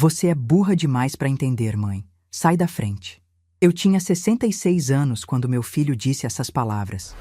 Você é burra demais para entender, mãe. Sai da frente. Eu tinha 66 anos quando meu filho disse essas palavras.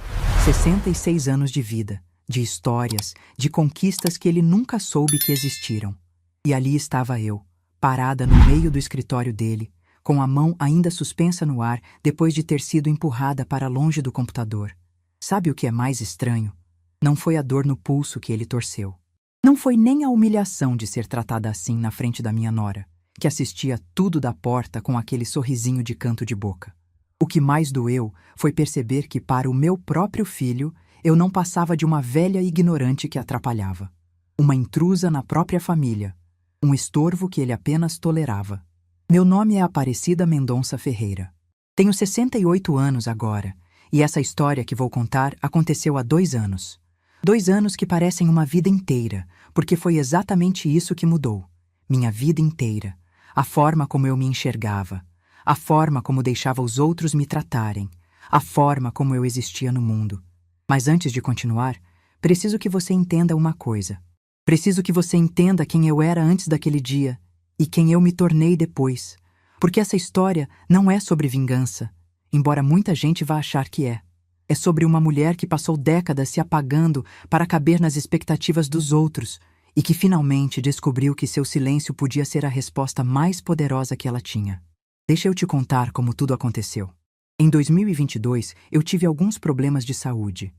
66 anos de vida, de histórias, de conquistas que ele nunca soube que existiram. E ali estava eu, parada no meio do escritório dele, com a mão ainda suspensa no ar depois de ter sido empurrada para longe do computador. Sabe o que é mais estranho? Não foi a dor no pulso que ele torceu. Não foi nem a humilhação de ser tratada assim na frente da minha nora, que assistia tudo da porta com aquele sorrisinho de canto de boca. O que mais doeu foi perceber que, para o meu próprio filho, eu não passava de uma velha ignorante que atrapalhava. Uma intrusa na própria família. Um estorvo que ele apenas tolerava. Meu nome é Aparecida Mendonça Ferreira. Tenho 68 anos agora, e essa história que vou contar aconteceu há 2 anos. 2 anos que parecem uma vida inteira, porque foi exatamente isso que mudou. Minha vida inteira. A forma como eu me enxergava. A forma como deixava os outros me tratarem. A forma como eu existia no mundo. Mas antes de continuar, preciso que você entenda uma coisa. Preciso que você entenda quem eu era antes daquele dia e quem eu me tornei depois. Porque essa história não é sobre vingança, embora muita gente vá achar que é. É sobre uma mulher que passou décadas se apagando para caber nas expectativas dos outros e que finalmente descobriu que seu silêncio podia ser a resposta mais poderosa que ela tinha. Deixa eu te contar como tudo aconteceu. Em 2022, eu tive alguns problemas de saúde.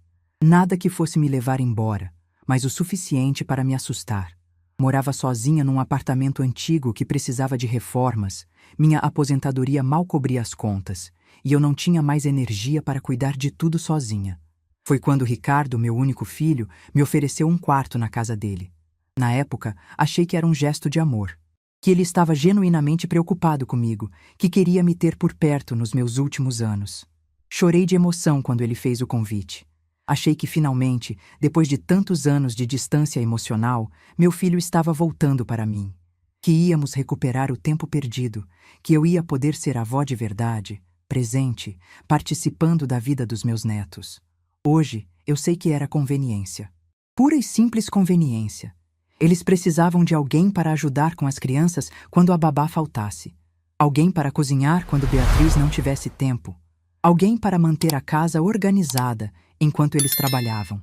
Nada que fosse me levar embora, mas o suficiente para me assustar. Morava sozinha num apartamento antigo que precisava de reformas, minha aposentadoria mal cobria as contas, e eu não tinha mais energia para cuidar de tudo sozinha. Foi quando Ricardo, meu único filho, me ofereceu um quarto na casa dele. Na época, achei que era um gesto de amor, que ele estava genuinamente preocupado comigo, que queria me ter por perto nos meus últimos anos. Chorei de emoção quando ele fez o convite. Achei que finalmente, depois de tantos anos de distância emocional, meu filho estava voltando para mim. Que íamos recuperar o tempo perdido, que eu ia poder ser avó de verdade, presente, participando da vida dos meus netos. Hoje, eu sei que era conveniência. Pura e simples conveniência. Eles precisavam de alguém para ajudar com as crianças quando a babá faltasse. Alguém para cozinhar quando Beatriz não tivesse tempo. Alguém para manter a casa organizada enquanto eles trabalhavam.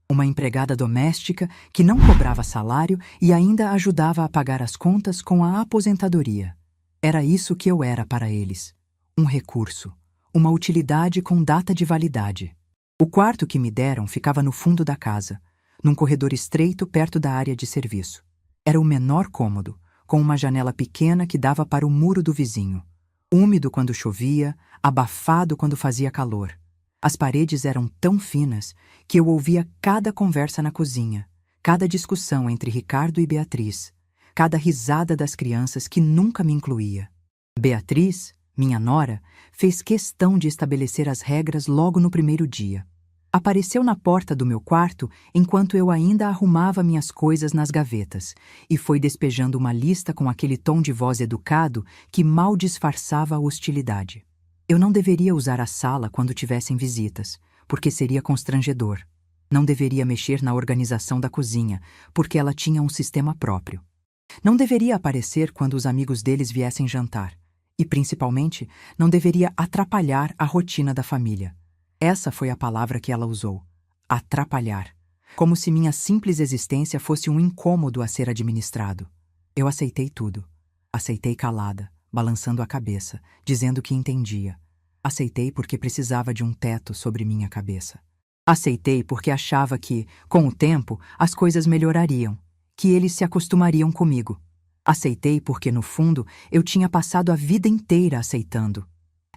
Uma empregada doméstica que não cobrava salário e ainda ajudava a pagar as contas com a aposentadoria. Era isso que eu era para eles. Um recurso. Uma utilidade com data de validade. O quarto que me deram ficava no fundo da casa, num corredor estreito perto da área de serviço. Era o menor cômodo, com uma janela pequena que dava para o muro do vizinho. Úmido quando chovia, abafado quando fazia calor. As paredes eram tão finas que eu ouvia cada conversa na cozinha, cada discussão entre Ricardo e Beatriz, cada risada das crianças que nunca me incluía. Beatriz, minha nora, fez questão de estabelecer as regras logo no primeiro dia. Apareceu na porta do meu quarto enquanto eu ainda arrumava minhas coisas nas gavetas e foi despejando uma lista com aquele tom de voz educado que mal disfarçava a hostilidade. Eu não deveria usar a sala quando tivessem visitas, porque seria constrangedor. Não deveria mexer na organização da cozinha, porque ela tinha um sistema próprio. Não deveria aparecer quando os amigos deles viessem jantar. E, principalmente, não deveria atrapalhar a rotina da família. Essa foi a palavra que ela usou. Atrapalhar. Como se minha simples existência fosse um incômodo a ser administrado. Eu aceitei tudo. Aceitei calada, balançando a cabeça, dizendo que entendia. Aceitei porque precisava de um teto sobre minha cabeça. Aceitei porque achava que, com o tempo, as coisas melhorariam, que eles se acostumariam comigo. Aceitei porque, no fundo, eu tinha passado a vida inteira aceitando.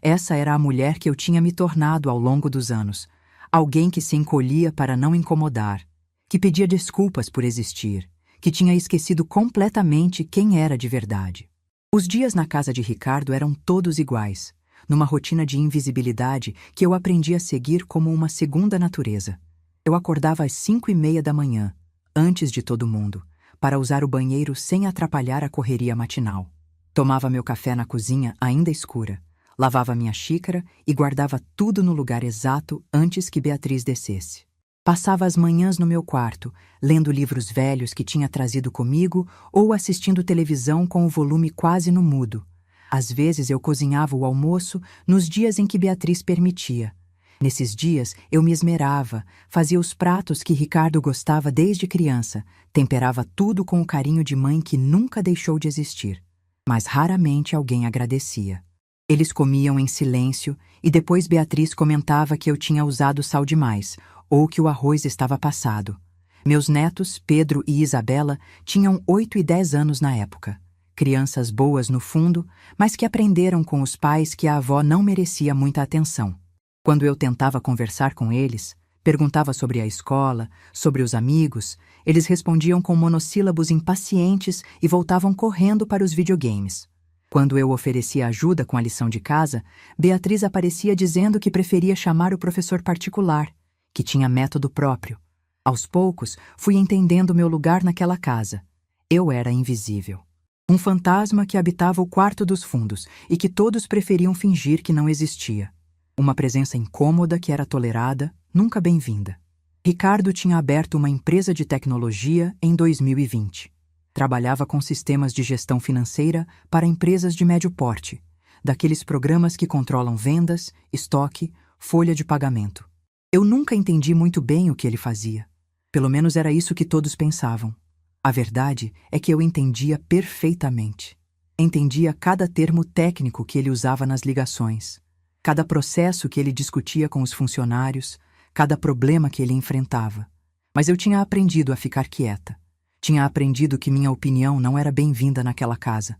Essa era a mulher que eu tinha me tornado ao longo dos anos. Alguém que se encolhia para não incomodar, que pedia desculpas por existir, que tinha esquecido completamente quem era de verdade. Os dias na casa de Ricardo eram todos iguais, numa rotina de invisibilidade que eu aprendi a seguir como uma segunda natureza. Eu acordava às 5:30 da manhã, antes de todo mundo, para usar o banheiro sem atrapalhar a correria matinal. Tomava meu café na cozinha ainda escura, lavava minha xícara e guardava tudo no lugar exato antes que Beatriz descesse. Passava as manhãs no meu quarto, lendo livros velhos que tinha trazido comigo ou assistindo televisão com o volume quase no mudo. Às vezes eu cozinhava o almoço nos dias em que Beatriz permitia. Nesses dias eu me esmerava, fazia os pratos que Ricardo gostava desde criança, temperava tudo com o carinho de mãe que nunca deixou de existir. Mas raramente alguém agradecia. Eles comiam em silêncio e depois Beatriz comentava que eu tinha usado sal demais ou que o arroz estava passado. Meus netos, Pedro e Isabela, tinham 8 e 10 anos na época. Crianças boas no fundo, mas que aprenderam com os pais que a avó não merecia muita atenção. Quando eu tentava conversar com eles, perguntava sobre a escola, sobre os amigos, eles respondiam com monossílabos impacientes e voltavam correndo para os videogames. Quando eu oferecia ajuda com a lição de casa, Beatriz aparecia dizendo que preferia chamar o professor particular, que tinha método próprio. Aos poucos, fui entendendo meu lugar naquela casa. Eu era invisível. Um fantasma que habitava o quarto dos fundos e que todos preferiam fingir que não existia. Uma presença incômoda que era tolerada, nunca bem-vinda. Ricardo tinha aberto uma empresa de tecnologia em 2020. Trabalhava com sistemas de gestão financeira para empresas de médio porte, daqueles programas que controlam vendas, estoque, folha de pagamento. Eu nunca entendi muito bem o que ele fazia. Pelo menos era isso que todos pensavam. A verdade é que eu entendia perfeitamente. Entendia cada termo técnico que ele usava nas ligações, cada processo que ele discutia com os funcionários, cada problema que ele enfrentava. Mas eu tinha aprendido a ficar quieta. Tinha aprendido que minha opinião não era bem-vinda naquela casa.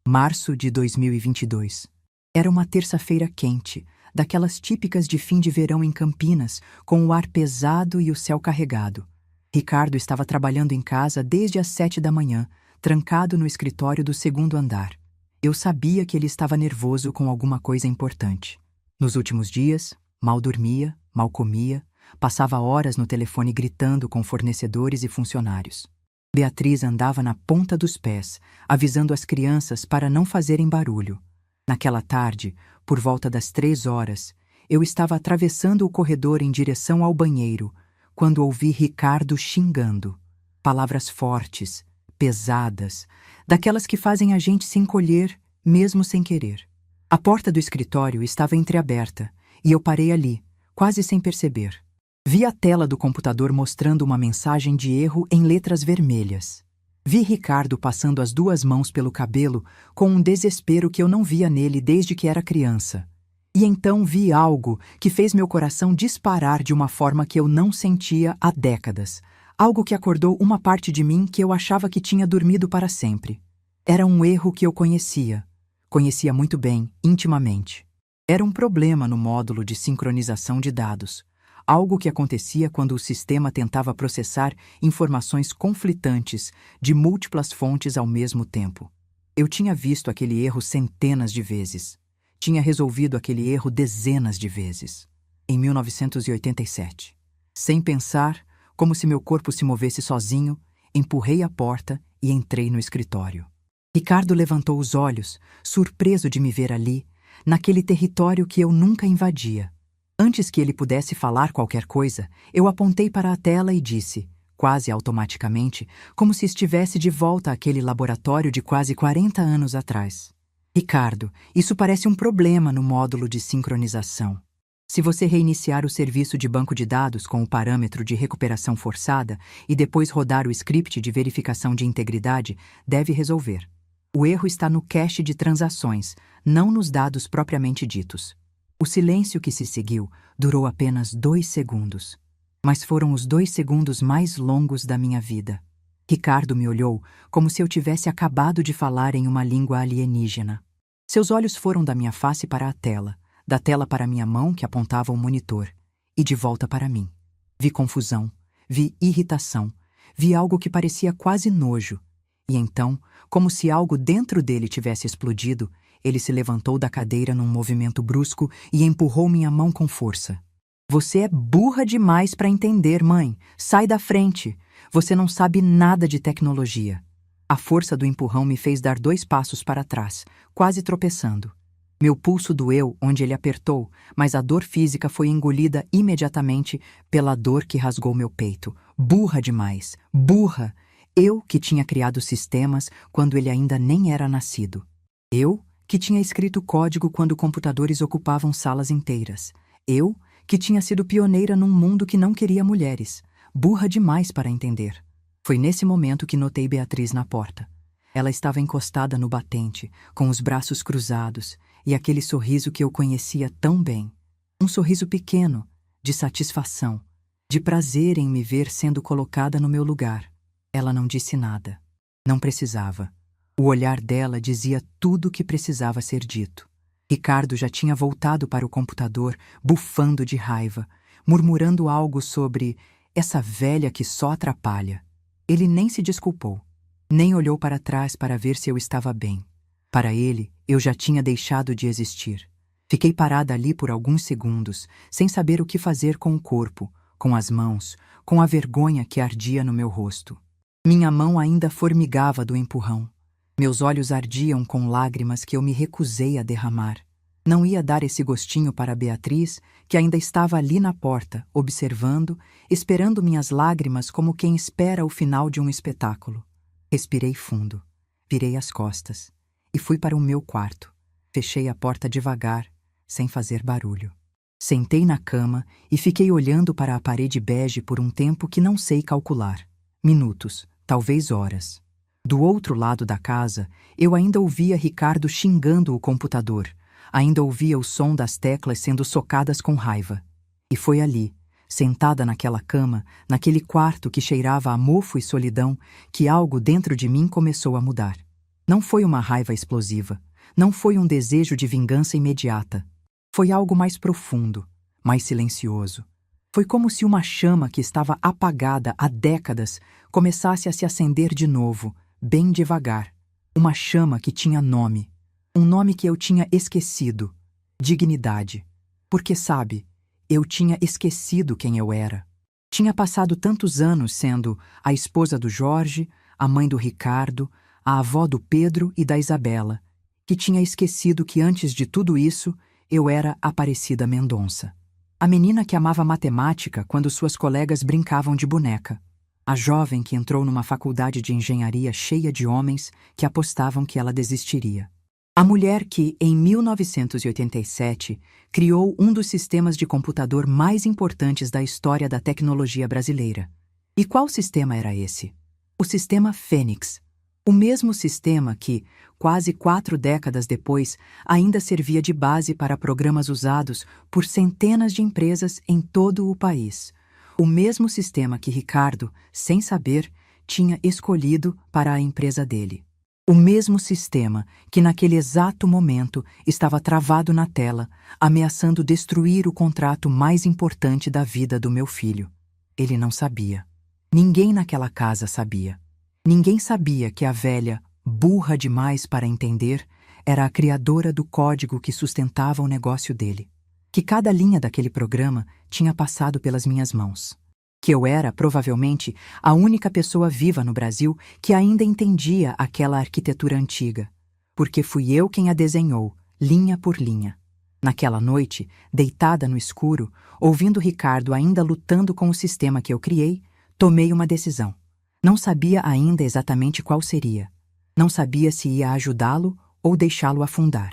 Março de 2022. Era uma terça-feira quente, daquelas típicas de fim de verão em Campinas, com o ar pesado e o céu carregado. Ricardo estava trabalhando em casa desde as 7 da manhã, trancado no escritório do segundo andar. Eu sabia que ele estava nervoso com alguma coisa importante. Nos últimos dias, mal dormia, mal comia, passava horas no telefone gritando com fornecedores e funcionários. Beatriz andava na ponta dos pés, avisando as crianças para não fazerem barulho. Naquela tarde, por volta das 3 horas, eu estava atravessando o corredor em direção ao banheiro, quando ouvi Ricardo xingando. Palavras fortes, pesadas, daquelas que fazem a gente se encolher, mesmo sem querer. A porta do escritório estava entreaberta, e eu parei ali, quase sem perceber. Vi a tela do computador mostrando uma mensagem de erro em letras vermelhas. Vi Ricardo passando as 2 mãos pelo cabelo com um desespero que eu não via nele desde que era criança. E então vi algo que fez meu coração disparar de uma forma que eu não sentia há décadas. Algo que acordou uma parte de mim que eu achava que tinha dormido para sempre. Era um erro que eu conhecia. Conhecia muito bem, intimamente. Era um problema no módulo de sincronização de dados. Algo que acontecia quando o sistema tentava processar informações conflitantes de múltiplas fontes ao mesmo tempo. Eu tinha visto aquele erro centenas de vezes. Tinha resolvido aquele erro dezenas de vezes. Em 1987. Sem pensar, como se meu corpo se movesse sozinho, empurrei a porta e entrei no escritório. Ricardo levantou os olhos, surpreso de me ver ali, naquele território que eu nunca invadia. Antes que ele pudesse falar qualquer coisa, eu apontei para a tela e disse, quase automaticamente, como se estivesse de volta àquele laboratório de quase 40 anos atrás. Ricardo, isso parece um problema no módulo de sincronização. Se você reiniciar o serviço de banco de dados com o parâmetro de recuperação forçada e depois rodar o script de verificação de integridade, deve resolver. O erro está no cache de transações, não nos dados propriamente ditos. O silêncio que se seguiu durou apenas 2 segundos. Mas foram os 2 segundos mais longos da minha vida. Ricardo me olhou como se eu tivesse acabado de falar em uma língua alienígena. Seus olhos foram da minha face para a tela, da tela para minha mão que apontava o monitor, e de volta para mim. Vi confusão, vi irritação, vi algo que parecia quase nojo. E então, como se algo dentro dele tivesse explodido, ele se levantou da cadeira num movimento brusco e empurrou minha mão com força. Você é burra demais para entender, mãe. Sai da frente. Você não sabe nada de tecnologia. A força do empurrão me fez dar 2 passos para trás, quase tropeçando. Meu pulso doeu onde ele apertou, mas a dor física foi engolida imediatamente pela dor que rasgou meu peito. Burra demais! Burra! Eu que tinha criado sistemas quando ele ainda nem era nascido. Eu que tinha escrito código quando computadores ocupavam salas inteiras. Eu que tinha sido pioneira num mundo que não queria mulheres. Burra demais para entender. Foi nesse momento que notei Beatriz na porta. Ela estava encostada no batente, com os braços cruzados, e aquele sorriso que eu conhecia tão bem. Um sorriso pequeno, de satisfação, de prazer em me ver sendo colocada no meu lugar. Ela não disse nada. Não precisava. O olhar dela dizia tudo o que precisava ser dito. Ricardo já tinha voltado para o computador, bufando de raiva, murmurando algo sobre essa velha que só atrapalha. Ele nem se desculpou, nem olhou para trás para ver se eu estava bem. Para ele, eu já tinha deixado de existir. Fiquei parada ali por alguns segundos, sem saber o que fazer com o corpo, com as mãos, com a vergonha que ardia no meu rosto. Minha mão ainda formigava do empurrão. Meus olhos ardiam com lágrimas que eu me recusei a derramar. Não ia dar esse gostinho para Beatriz, que ainda estava ali na porta, observando, esperando minhas lágrimas como quem espera o final de um espetáculo. Respirei fundo, virei as costas e fui para o meu quarto. Fechei a porta devagar, sem fazer barulho. Sentei na cama e fiquei olhando para a parede bege por um tempo que não sei calcular. Minutos, talvez horas. Do outro lado da casa, eu ainda ouvia Ricardo xingando o computador. Ainda ouvia o som das teclas sendo socadas com raiva. E foi ali, sentada naquela cama, naquele quarto que cheirava a mofo e solidão, que algo dentro de mim começou a mudar. Não foi uma raiva explosiva. Não foi um desejo de vingança imediata. Foi algo mais profundo, mais silencioso. Foi como se uma chama que estava apagada há décadas começasse a se acender de novo, bem devagar. Uma chama que tinha nome. Um nome que eu tinha esquecido. Dignidade. Porque, sabe, eu tinha esquecido quem eu era. Tinha passado tantos anos sendo a esposa do Jorge, a mãe do Ricardo, a avó do Pedro e da Isabela, que tinha esquecido que antes de tudo isso eu era Aparecida Mendonça. A menina que amava matemática quando suas colegas brincavam de boneca. A jovem que entrou numa faculdade de engenharia cheia de homens que apostavam que ela desistiria. A mulher que, em 1987, criou um dos sistemas de computador mais importantes da história da tecnologia brasileira. E qual sistema era esse? O sistema Fênix. O mesmo sistema que, quase 4 décadas depois, ainda servia de base para programas usados por centenas de empresas em todo o país. O mesmo sistema que Ricardo, sem saber, tinha escolhido para a empresa dele. O mesmo sistema que naquele exato momento estava travado na tela, ameaçando destruir o contrato mais importante da vida do meu filho. Ele não sabia. Ninguém naquela casa sabia. Ninguém sabia que a velha, burra demais para entender, era a criadora do código que sustentava o negócio dele. Que cada linha daquele programa tinha passado pelas minhas mãos. Que eu era, provavelmente, a única pessoa viva no Brasil que ainda entendia aquela arquitetura antiga, porque fui eu quem a desenhou, linha por linha. Naquela noite, deitada no escuro, ouvindo Ricardo ainda lutando com o sistema que eu criei, tomei uma decisão. Não sabia ainda exatamente qual seria. Não sabia se ia ajudá-lo ou deixá-lo afundar.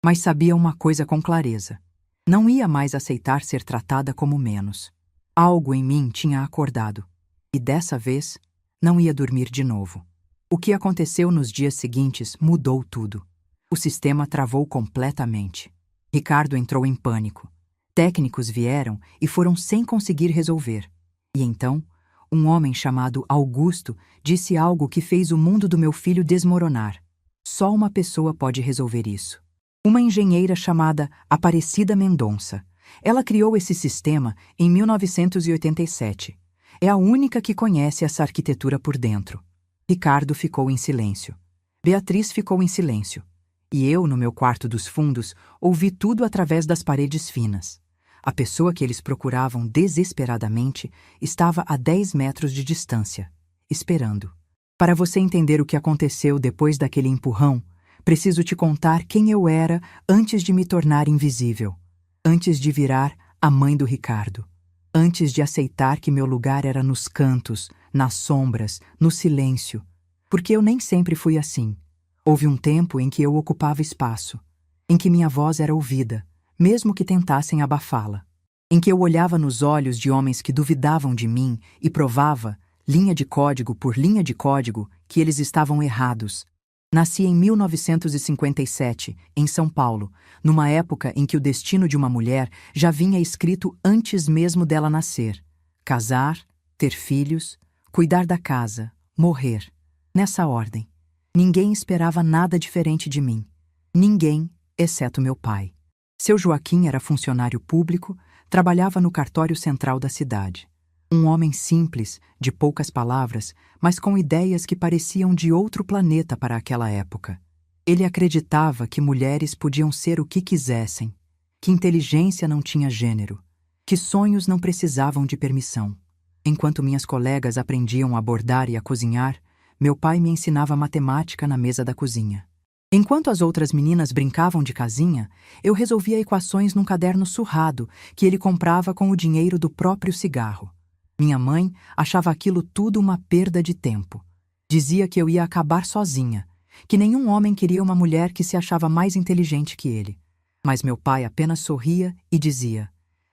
Mas sabia uma coisa com clareza. Não ia mais aceitar ser tratada como menos. Algo em mim tinha acordado, e dessa vez não ia dormir de novo. O que aconteceu nos dias seguintes mudou tudo. O sistema travou completamente. Ricardo entrou em pânico. Técnicos vieram e foram sem conseguir resolver. E então, um homem chamado Augusto disse algo que fez o mundo do meu filho desmoronar. Só uma pessoa pode resolver isso. Uma engenheira chamada Aparecida Mendonça. Ela criou esse sistema em 1987. É a única que conhece essa arquitetura por dentro. Ricardo ficou em silêncio. Beatriz ficou em silêncio. E eu, no meu quarto dos fundos, ouvi tudo através das paredes finas. A pessoa que eles procuravam desesperadamente estava a 10 metros de distância, esperando. Para você entender o que aconteceu depois daquele empurrão, Preciso te contar quem eu era antes de me tornar invisível, antes de virar a mãe do Ricardo, antes de aceitar que meu lugar era nos cantos, nas sombras, no silêncio, porque eu nem sempre fui assim. Houve um tempo em que eu ocupava espaço, em que minha voz era ouvida, mesmo que tentassem abafá-la, em que eu olhava nos olhos de homens que duvidavam de mim e provava, linha de código por linha de código, que eles estavam errados. Nasci em 1957, em São Paulo, numa época em que o destino de uma mulher já vinha escrito antes mesmo dela nascer. Casar, ter filhos, cuidar da casa, morrer. Nessa ordem. Ninguém esperava nada diferente de mim. Ninguém, exceto meu pai. Seu Joaquim era funcionário público, trabalhava no cartório central da cidade. Um homem simples, de poucas palavras, mas com ideias que pareciam de outro planeta para aquela época. Ele acreditava que mulheres podiam ser o que quisessem, que inteligência não tinha gênero, que sonhos não precisavam de permissão. Enquanto minhas colegas aprendiam a bordar e a cozinhar, meu pai me ensinava matemática na mesa da cozinha. Enquanto as outras meninas brincavam de casinha, eu resolvia equações num caderno surrado que ele comprava com o dinheiro do próprio cigarro. Minha mãe achava aquilo tudo uma perda de tempo. Dizia que eu ia acabar sozinha, que nenhum homem queria uma mulher que se achava mais inteligente que ele. Mas meu pai apenas sorria e dizia: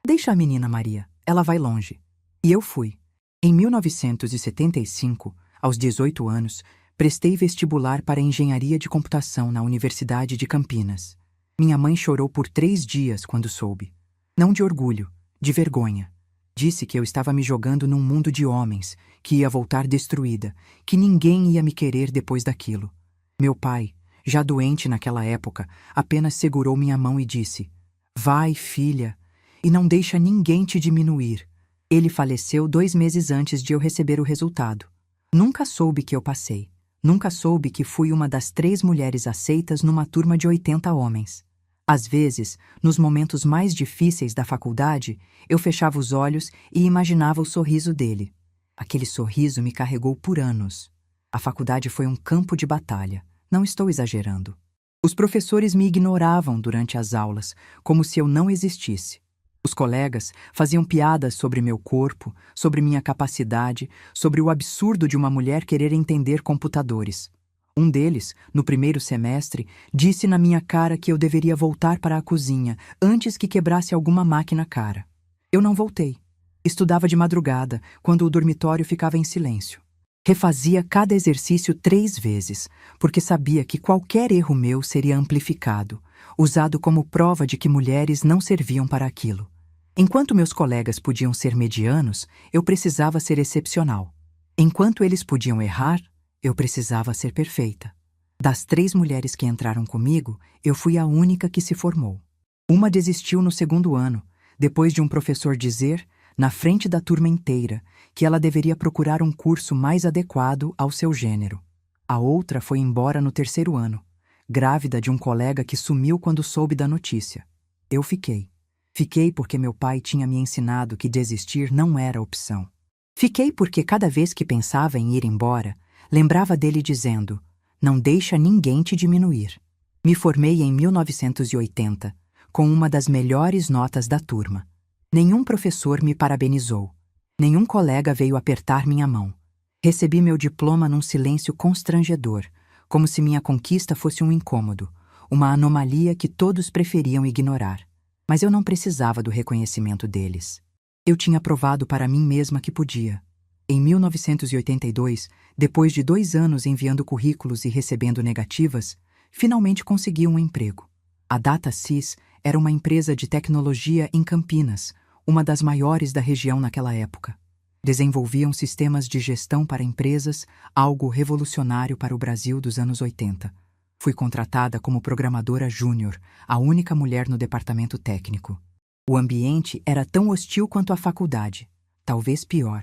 "Deixa a menina, Maria, ela vai longe." E eu fui. Em 1975, aos 18 anos, prestei vestibular para engenharia de computação na Universidade de Campinas. Minha mãe chorou por 3 dias quando soube. Não de orgulho, de vergonha. Disse que eu estava me jogando num mundo de homens, que ia voltar destruída, que ninguém ia me querer depois daquilo. Meu pai, já doente naquela época, apenas segurou minha mão e disse: "Vai, filha, e não deixa ninguém te diminuir." Ele faleceu 2 meses antes de eu receber o resultado. Nunca soube que eu passei. Nunca soube que fui uma das 3 mulheres aceitas numa turma de 80 homens. Às vezes, nos momentos mais difíceis da faculdade, eu fechava os olhos e imaginava o sorriso dele. Aquele sorriso me carregou por anos. A faculdade foi um campo de batalha. Não estou exagerando. Os professores me ignoravam durante as aulas, como se eu não existisse. Os colegas faziam piadas sobre meu corpo, sobre minha capacidade, sobre o absurdo de uma mulher querer entender computadores. Um deles, no primeiro semestre, disse na minha cara que eu deveria voltar para a cozinha antes que quebrasse alguma máquina cara. Eu não voltei. Estudava de madrugada, quando o dormitório ficava em silêncio. Refazia cada exercício 3 vezes, porque sabia que qualquer erro meu seria amplificado, usado como prova de que mulheres não serviam para aquilo. Enquanto meus colegas podiam ser medianos, eu precisava ser excepcional. Enquanto eles podiam errar, eu precisava ser perfeita. Das 3 mulheres que entraram comigo, eu fui a única que se formou. Uma desistiu no 2º ano, depois de um professor dizer, na frente da turma inteira, que ela deveria procurar um curso mais adequado ao seu gênero. A outra foi embora no 3º ano, grávida de um colega que sumiu quando soube da notícia. Eu fiquei. Fiquei porque meu pai tinha me ensinado que desistir não era opção. Fiquei porque cada vez que pensava em ir embora, lembrava dele dizendo: "Não deixa ninguém te diminuir." Me formei em 1980, com uma das melhores notas da turma. Nenhum professor me parabenizou. Nenhum colega veio apertar minha mão. Recebi meu diploma num silêncio constrangedor, como se minha conquista fosse um incômodo, uma anomalia que todos preferiam ignorar. Mas eu não precisava do reconhecimento deles. Eu tinha provado para mim mesma que podia. Em 1982, depois de 2 anos enviando currículos e recebendo negativas, finalmente consegui um emprego. A DataSys era uma empresa de tecnologia em Campinas, uma das maiores da região naquela época. Desenvolviam sistemas de gestão para empresas, algo revolucionário para o Brasil dos anos 80. Fui contratada como programadora júnior, a única mulher no departamento técnico. O ambiente era tão hostil quanto a faculdade, talvez pior.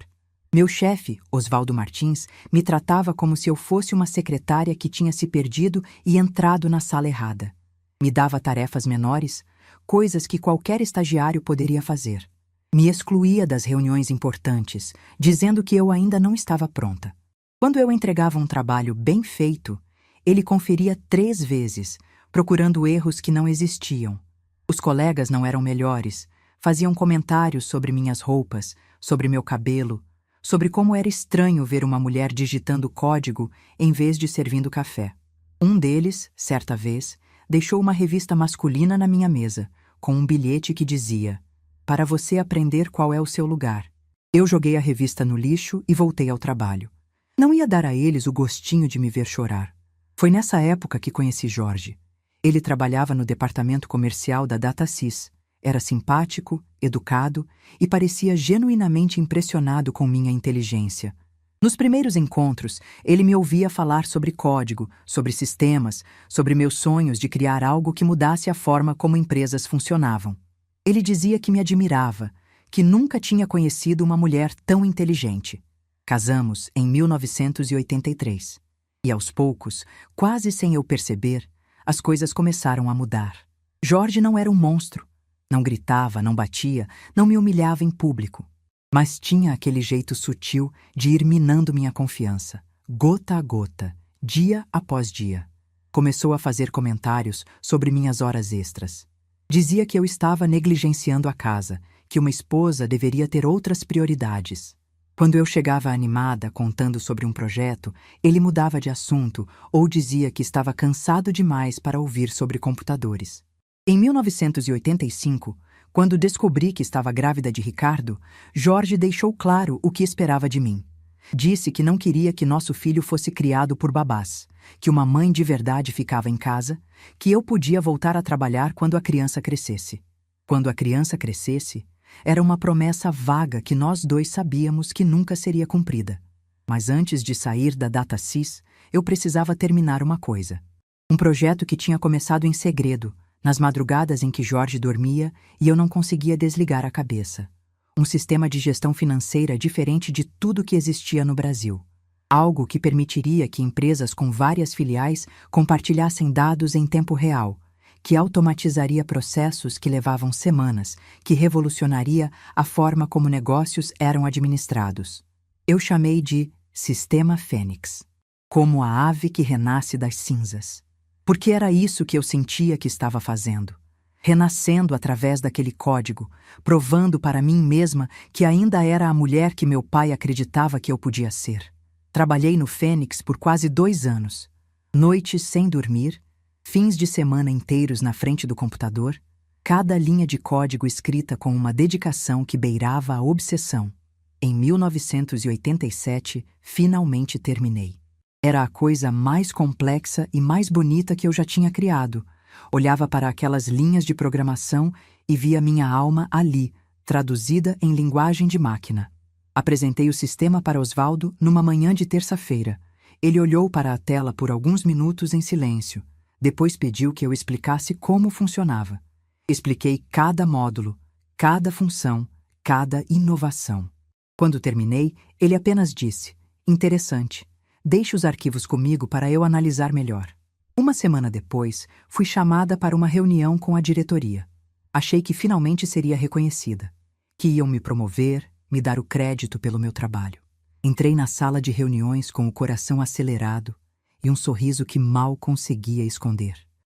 Meu chefe, Oswaldo Martins, me tratava como se eu fosse uma secretária que tinha se perdido e entrado na sala errada. Me dava tarefas menores, coisas que qualquer estagiário poderia fazer. Me excluía das reuniões importantes, dizendo que eu ainda não estava pronta. Quando eu entregava um trabalho bem feito, Ele conferia 3 vezes, procurando erros que não existiam. Os colegas não eram melhores, faziam comentários sobre minhas roupas, sobre meu cabelo, sobre como era estranho ver uma mulher digitando código em vez de servindo café. Um deles, certa vez, deixou uma revista masculina na minha mesa, com um bilhete que dizia: "Para você aprender qual é o seu lugar." Eu joguei a revista no lixo e voltei ao trabalho. Não ia dar a eles o gostinho de me ver chorar. Foi nessa época que conheci Jorge. Ele trabalhava no departamento comercial da DataSys. Era simpático, educado e parecia genuinamente impressionado com minha inteligência. Nos primeiros encontros, ele me ouvia falar sobre código, sobre sistemas, sobre meus sonhos de criar algo que mudasse a forma como empresas funcionavam. Ele dizia que me admirava, que nunca tinha conhecido uma mulher tão inteligente. Casamos em 1983. E aos poucos, quase sem eu perceber, as coisas começaram a mudar. Jorge não era um monstro. Não gritava, não batia, não me humilhava em público. Mas tinha aquele jeito sutil de ir minando minha confiança, gota a gota, dia após dia. Começou a fazer comentários sobre minhas horas extras. Dizia que eu estava negligenciando a casa, que uma esposa deveria ter outras prioridades. Quando eu chegava animada contando sobre um projeto, ele mudava de assunto ou dizia que estava cansado demais para ouvir sobre computadores. Em 1985, quando descobri que estava grávida de Ricardo, Jorge deixou claro o que esperava de mim. Disse que não queria que nosso filho fosse criado por babás, que uma mãe de verdade ficava em casa, que eu podia voltar a trabalhar quando a criança crescesse. Quando a criança crescesse, era uma promessa vaga que nós dois sabíamos que nunca seria cumprida. Mas antes de sair da DataSys, eu precisava terminar uma coisa. Um projeto que tinha começado em segredo, nas madrugadas em que Jorge dormia e eu não conseguia desligar a cabeça. Um sistema de gestão financeira diferente de tudo que existia no Brasil. Algo que permitiria que empresas com várias filiais compartilhassem dados em tempo real, que automatizaria processos que levavam semanas, que revolucionaria a forma como negócios eram administrados. Eu chamei de Sistema Fênix, como a ave que renasce das cinzas. Porque era isso que eu sentia que estava fazendo. Renascendo através daquele código, provando para mim mesma que ainda era a mulher que meu pai acreditava que eu podia ser. Trabalhei no Fênix por quase 2 anos. Noites sem dormir, fins de semana inteiros na frente do computador, cada linha de código escrita com uma dedicação que beirava a obsessão. Em 1987, finalmente terminei. Era a coisa mais complexa e mais bonita que eu já tinha criado. Olhava para aquelas linhas de programação e via minha alma ali, traduzida em linguagem de máquina. Apresentei o sistema para Osvaldo numa manhã de terça-feira. Ele olhou para a tela por alguns minutos em silêncio. Depois pediu que eu explicasse como funcionava. Expliquei cada módulo, cada função, cada inovação. Quando terminei, ele apenas disse: "Interessante. Deixe os arquivos comigo para eu analisar melhor." Uma semana depois, fui chamada para uma reunião com a diretoria. Achei que finalmente seria reconhecida, que iam me promover, me dar o crédito pelo meu trabalho. Entrei na sala de reuniões com o coração acelerado e um sorriso que mal conseguia esconder.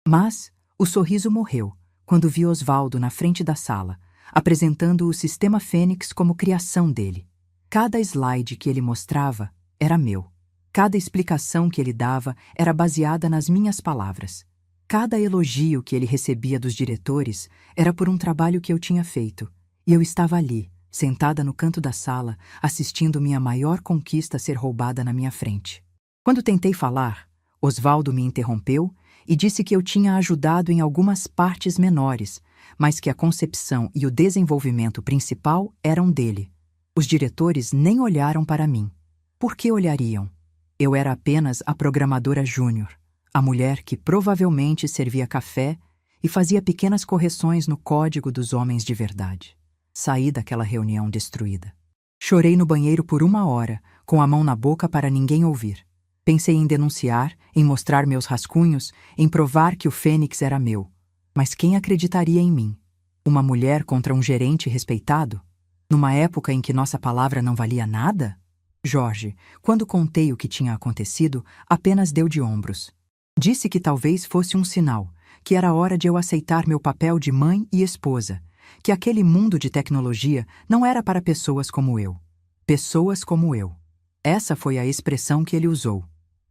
Mas o sorriso morreu quando vi Osvaldo na frente da sala, apresentando o Sistema Fênix como criação dele. Cada slide que ele mostrava era meu. Cada explicação que ele dava era baseada nas minhas palavras. Cada elogio que ele recebia dos diretores era por um trabalho que eu tinha feito. E eu estava ali, sentada no canto da sala, assistindo minha maior conquista ser roubada na minha frente. Quando tentei falar, Osvaldo me interrompeu e disse que eu tinha ajudado em algumas partes menores, mas que a concepção e o desenvolvimento principal eram dele. Os diretores nem olharam para mim. Por que olhariam? Eu era apenas a programadora júnior, a mulher que provavelmente servia café e fazia pequenas correções no código dos homens de verdade. Saí daquela reunião destruída. Chorei no banheiro por 1 hora, com a mão na boca para ninguém ouvir. Pensei em denunciar, em mostrar meus rascunhos, em provar que o Fênix era meu. Mas quem acreditaria em mim? Uma mulher contra um gerente respeitado? Numa época em que nossa palavra não valia nada? Jorge, quando contei o que tinha acontecido, apenas deu de ombros. Disse que talvez fosse um sinal, que era hora de eu aceitar meu papel de mãe e esposa, que aquele mundo de tecnologia não era para pessoas como eu. Pessoas como eu. Essa foi a expressão que ele usou.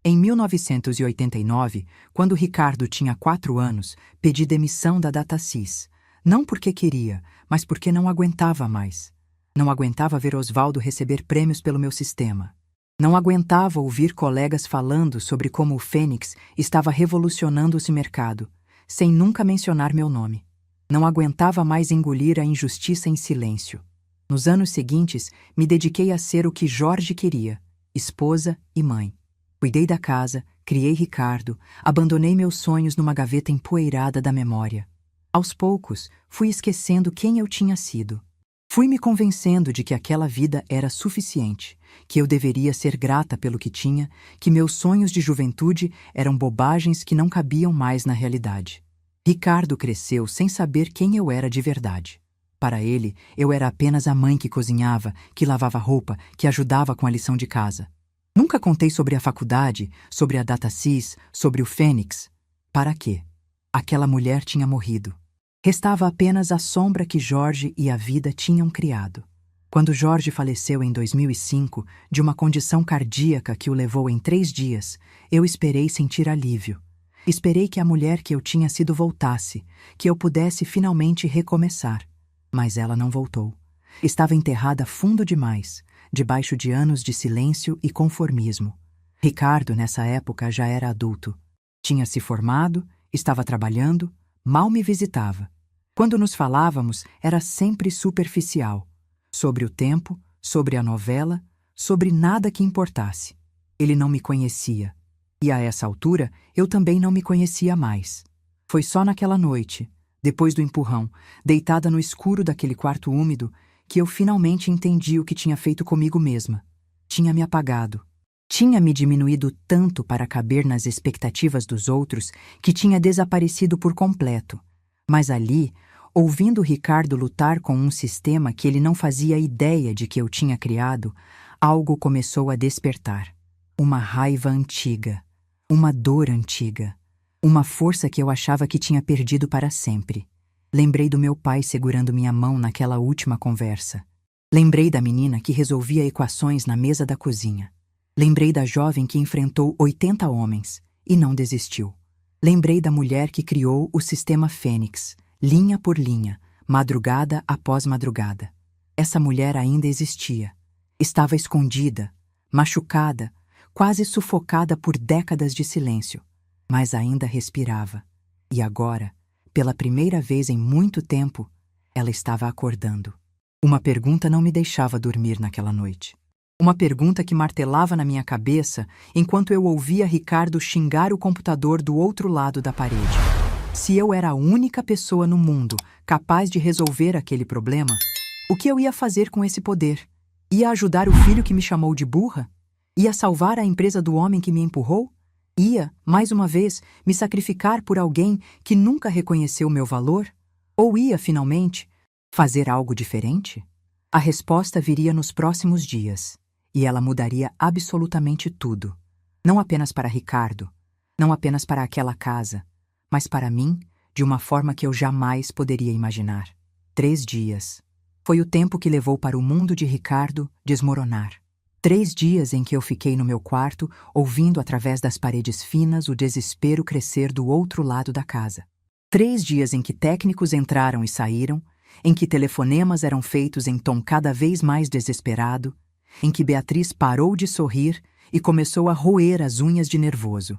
Em 1989, quando Ricardo tinha 4 anos, pedi demissão da DataSys. Não porque queria, mas porque não aguentava mais. Não aguentava ver Osvaldo receber prêmios pelo meu sistema. Não aguentava ouvir colegas falando sobre como o Fênix estava revolucionando esse mercado, sem nunca mencionar meu nome. Não aguentava mais engolir a injustiça em silêncio. Nos anos seguintes, me dediquei a ser o que Jorge queria, esposa e mãe. Cuidei da casa, criei Ricardo, abandonei meus sonhos numa gaveta empoeirada da memória. Aos poucos, fui esquecendo quem eu tinha sido. Fui me convencendo de que aquela vida era suficiente, que eu deveria ser grata pelo que tinha, que meus sonhos de juventude eram bobagens que não cabiam mais na realidade. Ricardo cresceu sem saber quem eu era de verdade. Para ele, eu era apenas a mãe que cozinhava, que lavava roupa, que ajudava com a lição de casa. Nunca contei sobre a faculdade, sobre a DataSys, sobre o Fênix. Para quê? Aquela mulher tinha morrido. Restava apenas a sombra que Jorge e a vida tinham criado. Quando Jorge faleceu em 2005, de uma condição cardíaca que o levou em 3 dias, eu esperei sentir alívio. Esperei que a mulher que eu tinha sido voltasse, que eu pudesse finalmente recomeçar. Mas ela não voltou. Estava enterrada fundo demais, debaixo de anos de silêncio e conformismo. Ricardo, nessa época, já era adulto. Tinha se formado, estava trabalhando, mal me visitava. Quando nos falávamos, era sempre superficial. Sobre o tempo, sobre a novela, sobre nada que importasse. Ele não me conhecia. E a essa altura, eu também não me conhecia mais. Foi só naquela noite, depois do empurrão, deitada no escuro daquele quarto úmido, que eu finalmente entendi o que tinha feito comigo mesma. Tinha me apagado. Tinha me diminuído tanto para caber nas expectativas dos outros que tinha desaparecido por completo. Mas ali, ouvindo Ricardo lutar com um sistema que ele não fazia ideia de que eu tinha criado, algo começou a despertar. Uma raiva antiga. Uma dor antiga. Uma força que eu achava que tinha perdido para sempre. Lembrei do meu pai segurando minha mão naquela última conversa. Lembrei da menina que resolvia equações na mesa da cozinha. Lembrei da jovem que enfrentou 80 homens e não desistiu. Lembrei da mulher que criou o sistema Fênix, linha por linha, madrugada após madrugada. Essa mulher ainda existia. Estava escondida, machucada, quase sufocada por décadas de silêncio, mas ainda respirava. E agora, pela primeira vez em muito tempo, ela estava acordando. Uma pergunta não me deixava dormir naquela noite. Uma pergunta que martelava na minha cabeça enquanto eu ouvia Ricardo xingar o computador do outro lado da parede. Se eu era a única pessoa no mundo capaz de resolver aquele problema, o que eu ia fazer com esse poder? Ia ajudar o filho que me chamou de burra? Ia salvar a empresa do homem que me empurrou? Ia, mais uma vez, me sacrificar por alguém que nunca reconheceu meu valor? Ou ia, finalmente, fazer algo diferente? A resposta viria nos próximos dias. E ela mudaria absolutamente tudo. Não apenas para Ricardo, não apenas para aquela casa, mas para mim, de uma forma que eu jamais poderia imaginar. 3 dias. Foi o tempo que levou para o mundo de Ricardo desmoronar. 3 dias em que eu fiquei no meu quarto, ouvindo através das paredes finas o desespero crescer do outro lado da casa. 3 dias em que técnicos entraram e saíram, em que telefonemas eram feitos em tom cada vez mais desesperado, em que Beatriz parou de sorrir e começou a roer as unhas de nervoso.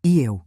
E eu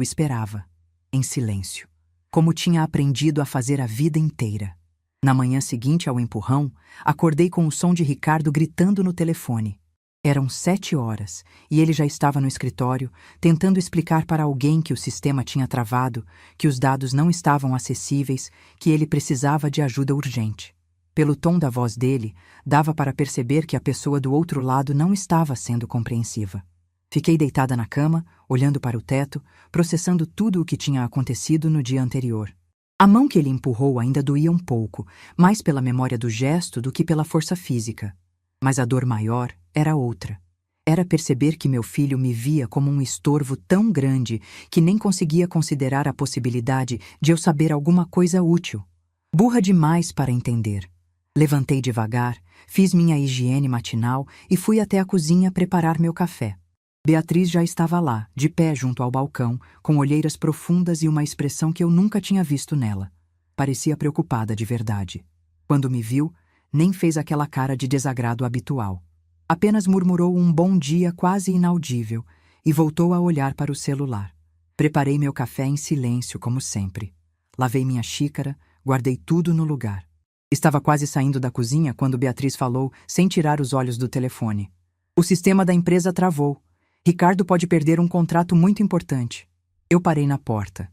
esperava, em silêncio, como tinha aprendido a fazer a vida inteira. Na manhã seguinte ao empurrão, acordei com o som de Ricardo gritando no telefone. Eram 7 horas e ele já estava no escritório, tentando explicar para alguém que o sistema tinha travado, que os dados não estavam acessíveis, que ele precisava de ajuda urgente. Pelo tom da voz dele, dava para perceber que a pessoa do outro lado não estava sendo compreensiva. Fiquei deitada na cama, olhando para o teto, processando tudo o que tinha acontecido no dia anterior. A mão que ele empurrou ainda doía um pouco, mais pela memória do gesto do que pela força física. Mas a dor maior era outra. Era perceber que meu filho me via como um estorvo tão grande que nem conseguia considerar a possibilidade de eu saber alguma coisa útil. Burra demais para entender. Levantei devagar, fiz minha higiene matinal e fui até a cozinha preparar meu café. Beatriz já estava lá, de pé junto ao balcão, com olheiras profundas e uma expressão que eu nunca tinha visto nela. Parecia preocupada de verdade. Quando me viu, nem fez aquela cara de desagrado habitual. Apenas murmurou um bom dia quase inaudível e voltou a olhar para o celular. Preparei meu café em silêncio, como sempre. Lavei minha xícara, guardei tudo no lugar. Estava quase saindo da cozinha quando Beatriz falou, sem tirar os olhos do telefone. O sistema da empresa travou. Ricardo pode perder um contrato muito importante. Eu parei na porta.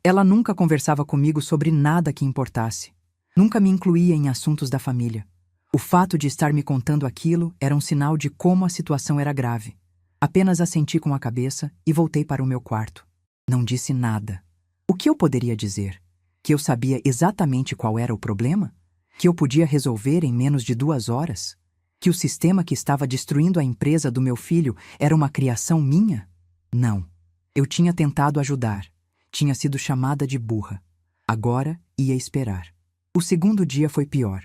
Ela nunca conversava comigo sobre nada que importasse. Nunca me incluía em assuntos da família. O fato de estar me contando aquilo era um sinal de como a situação era grave. Apenas assenti com a cabeça e voltei para o meu quarto. Não disse nada. O que eu poderia dizer? Que eu sabia exatamente qual era o problema? Que eu podia resolver em menos de 2 horas? Que o sistema que estava destruindo a empresa do meu filho era uma criação minha? Não. Eu tinha tentado ajudar. Tinha sido chamada de burra. Agora ia esperar. O segundo dia foi pior.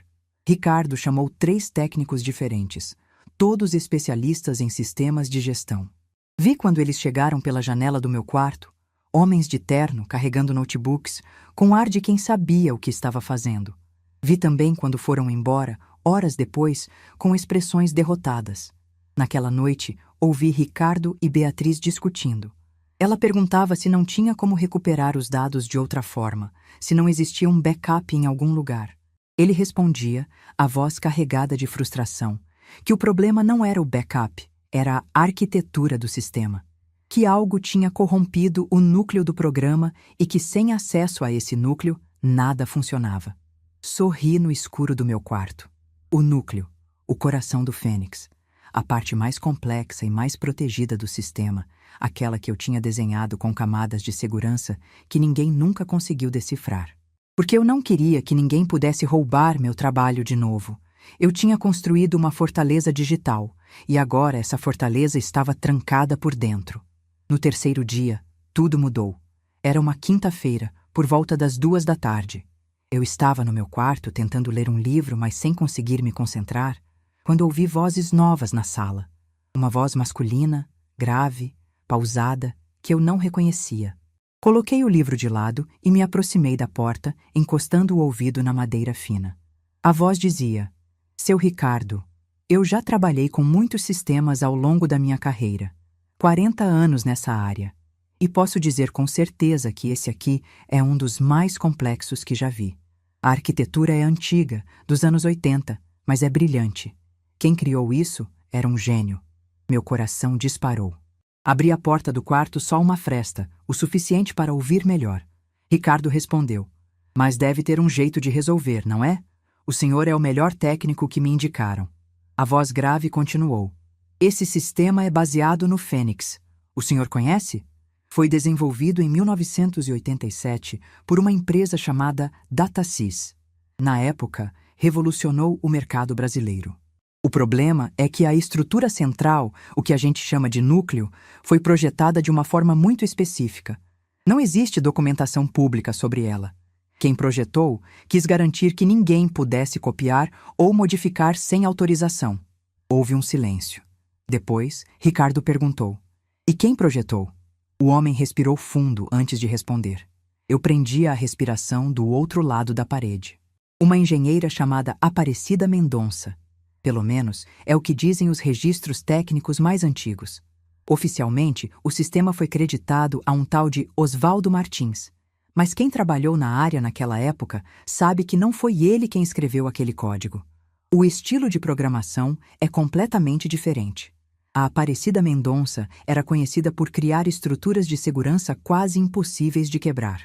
Ricardo chamou 3 técnicos diferentes, todos especialistas em sistemas de gestão. Vi quando eles chegaram pela janela do meu quarto, homens de terno carregando notebooks, com ar de quem sabia o que estava fazendo. Vi também quando foram embora, horas depois, com expressões derrotadas. Naquela noite, ouvi Ricardo e Beatriz discutindo. Ela perguntava se não tinha como recuperar os dados de outra forma, se não existia um backup em algum lugar. Ele respondia, a voz carregada de frustração, que o problema não era o backup, era a arquitetura do sistema. Que algo tinha corrompido o núcleo do programa e que sem acesso a esse núcleo, nada funcionava. Sorri no escuro do meu quarto. O núcleo, o coração do Fênix, a parte mais complexa e mais protegida do sistema, aquela que eu tinha desenhado com camadas de segurança que ninguém nunca conseguiu decifrar. Porque eu não queria que ninguém pudesse roubar meu trabalho de novo. Eu tinha construído uma fortaleza digital, e agora essa fortaleza estava trancada por dentro. No terceiro dia, tudo mudou. Era uma quinta-feira, por volta das 2 da tarde. Eu estava no meu quarto tentando ler um livro, mas sem conseguir me concentrar, quando ouvi vozes novas na sala. Uma voz masculina, grave, pausada, que eu não reconhecia. Coloquei o livro de lado e me aproximei da porta, encostando o ouvido na madeira fina. A voz dizia, Seu Ricardo, eu já trabalhei com muitos sistemas ao longo da minha carreira. 40 anos nessa área. E posso dizer com certeza que esse aqui é um dos mais complexos que já vi. A arquitetura é antiga, dos anos 80, mas é brilhante. Quem criou isso era um gênio. Meu coração disparou. Abri a porta do quarto só uma fresta, o suficiente para ouvir melhor. Ricardo respondeu, mas deve ter um jeito de resolver, não é? O senhor é o melhor técnico que me indicaram. A voz grave continuou. Esse sistema é baseado no Fênix. O senhor conhece? Foi desenvolvido em 1987 por uma empresa chamada DataSys. Na época, revolucionou o mercado brasileiro. O problema é que a estrutura central, o que a gente chama de núcleo, foi projetada de uma forma muito específica. Não existe documentação pública sobre ela. Quem projetou quis garantir que ninguém pudesse copiar ou modificar sem autorização. Houve um silêncio. Depois, Ricardo perguntou, e quem projetou? O homem respirou fundo antes de responder. Eu prendia a respiração do outro lado da parede. Uma engenheira chamada Aparecida Mendonça. Pelo menos, é o que dizem os registros técnicos mais antigos. Oficialmente, o sistema foi creditado a um tal de Oswaldo Martins. Mas quem trabalhou na área naquela época sabe que não foi ele quem escreveu aquele código. O estilo de programação é completamente diferente. A Aparecida Mendonça era conhecida por criar estruturas de segurança quase impossíveis de quebrar.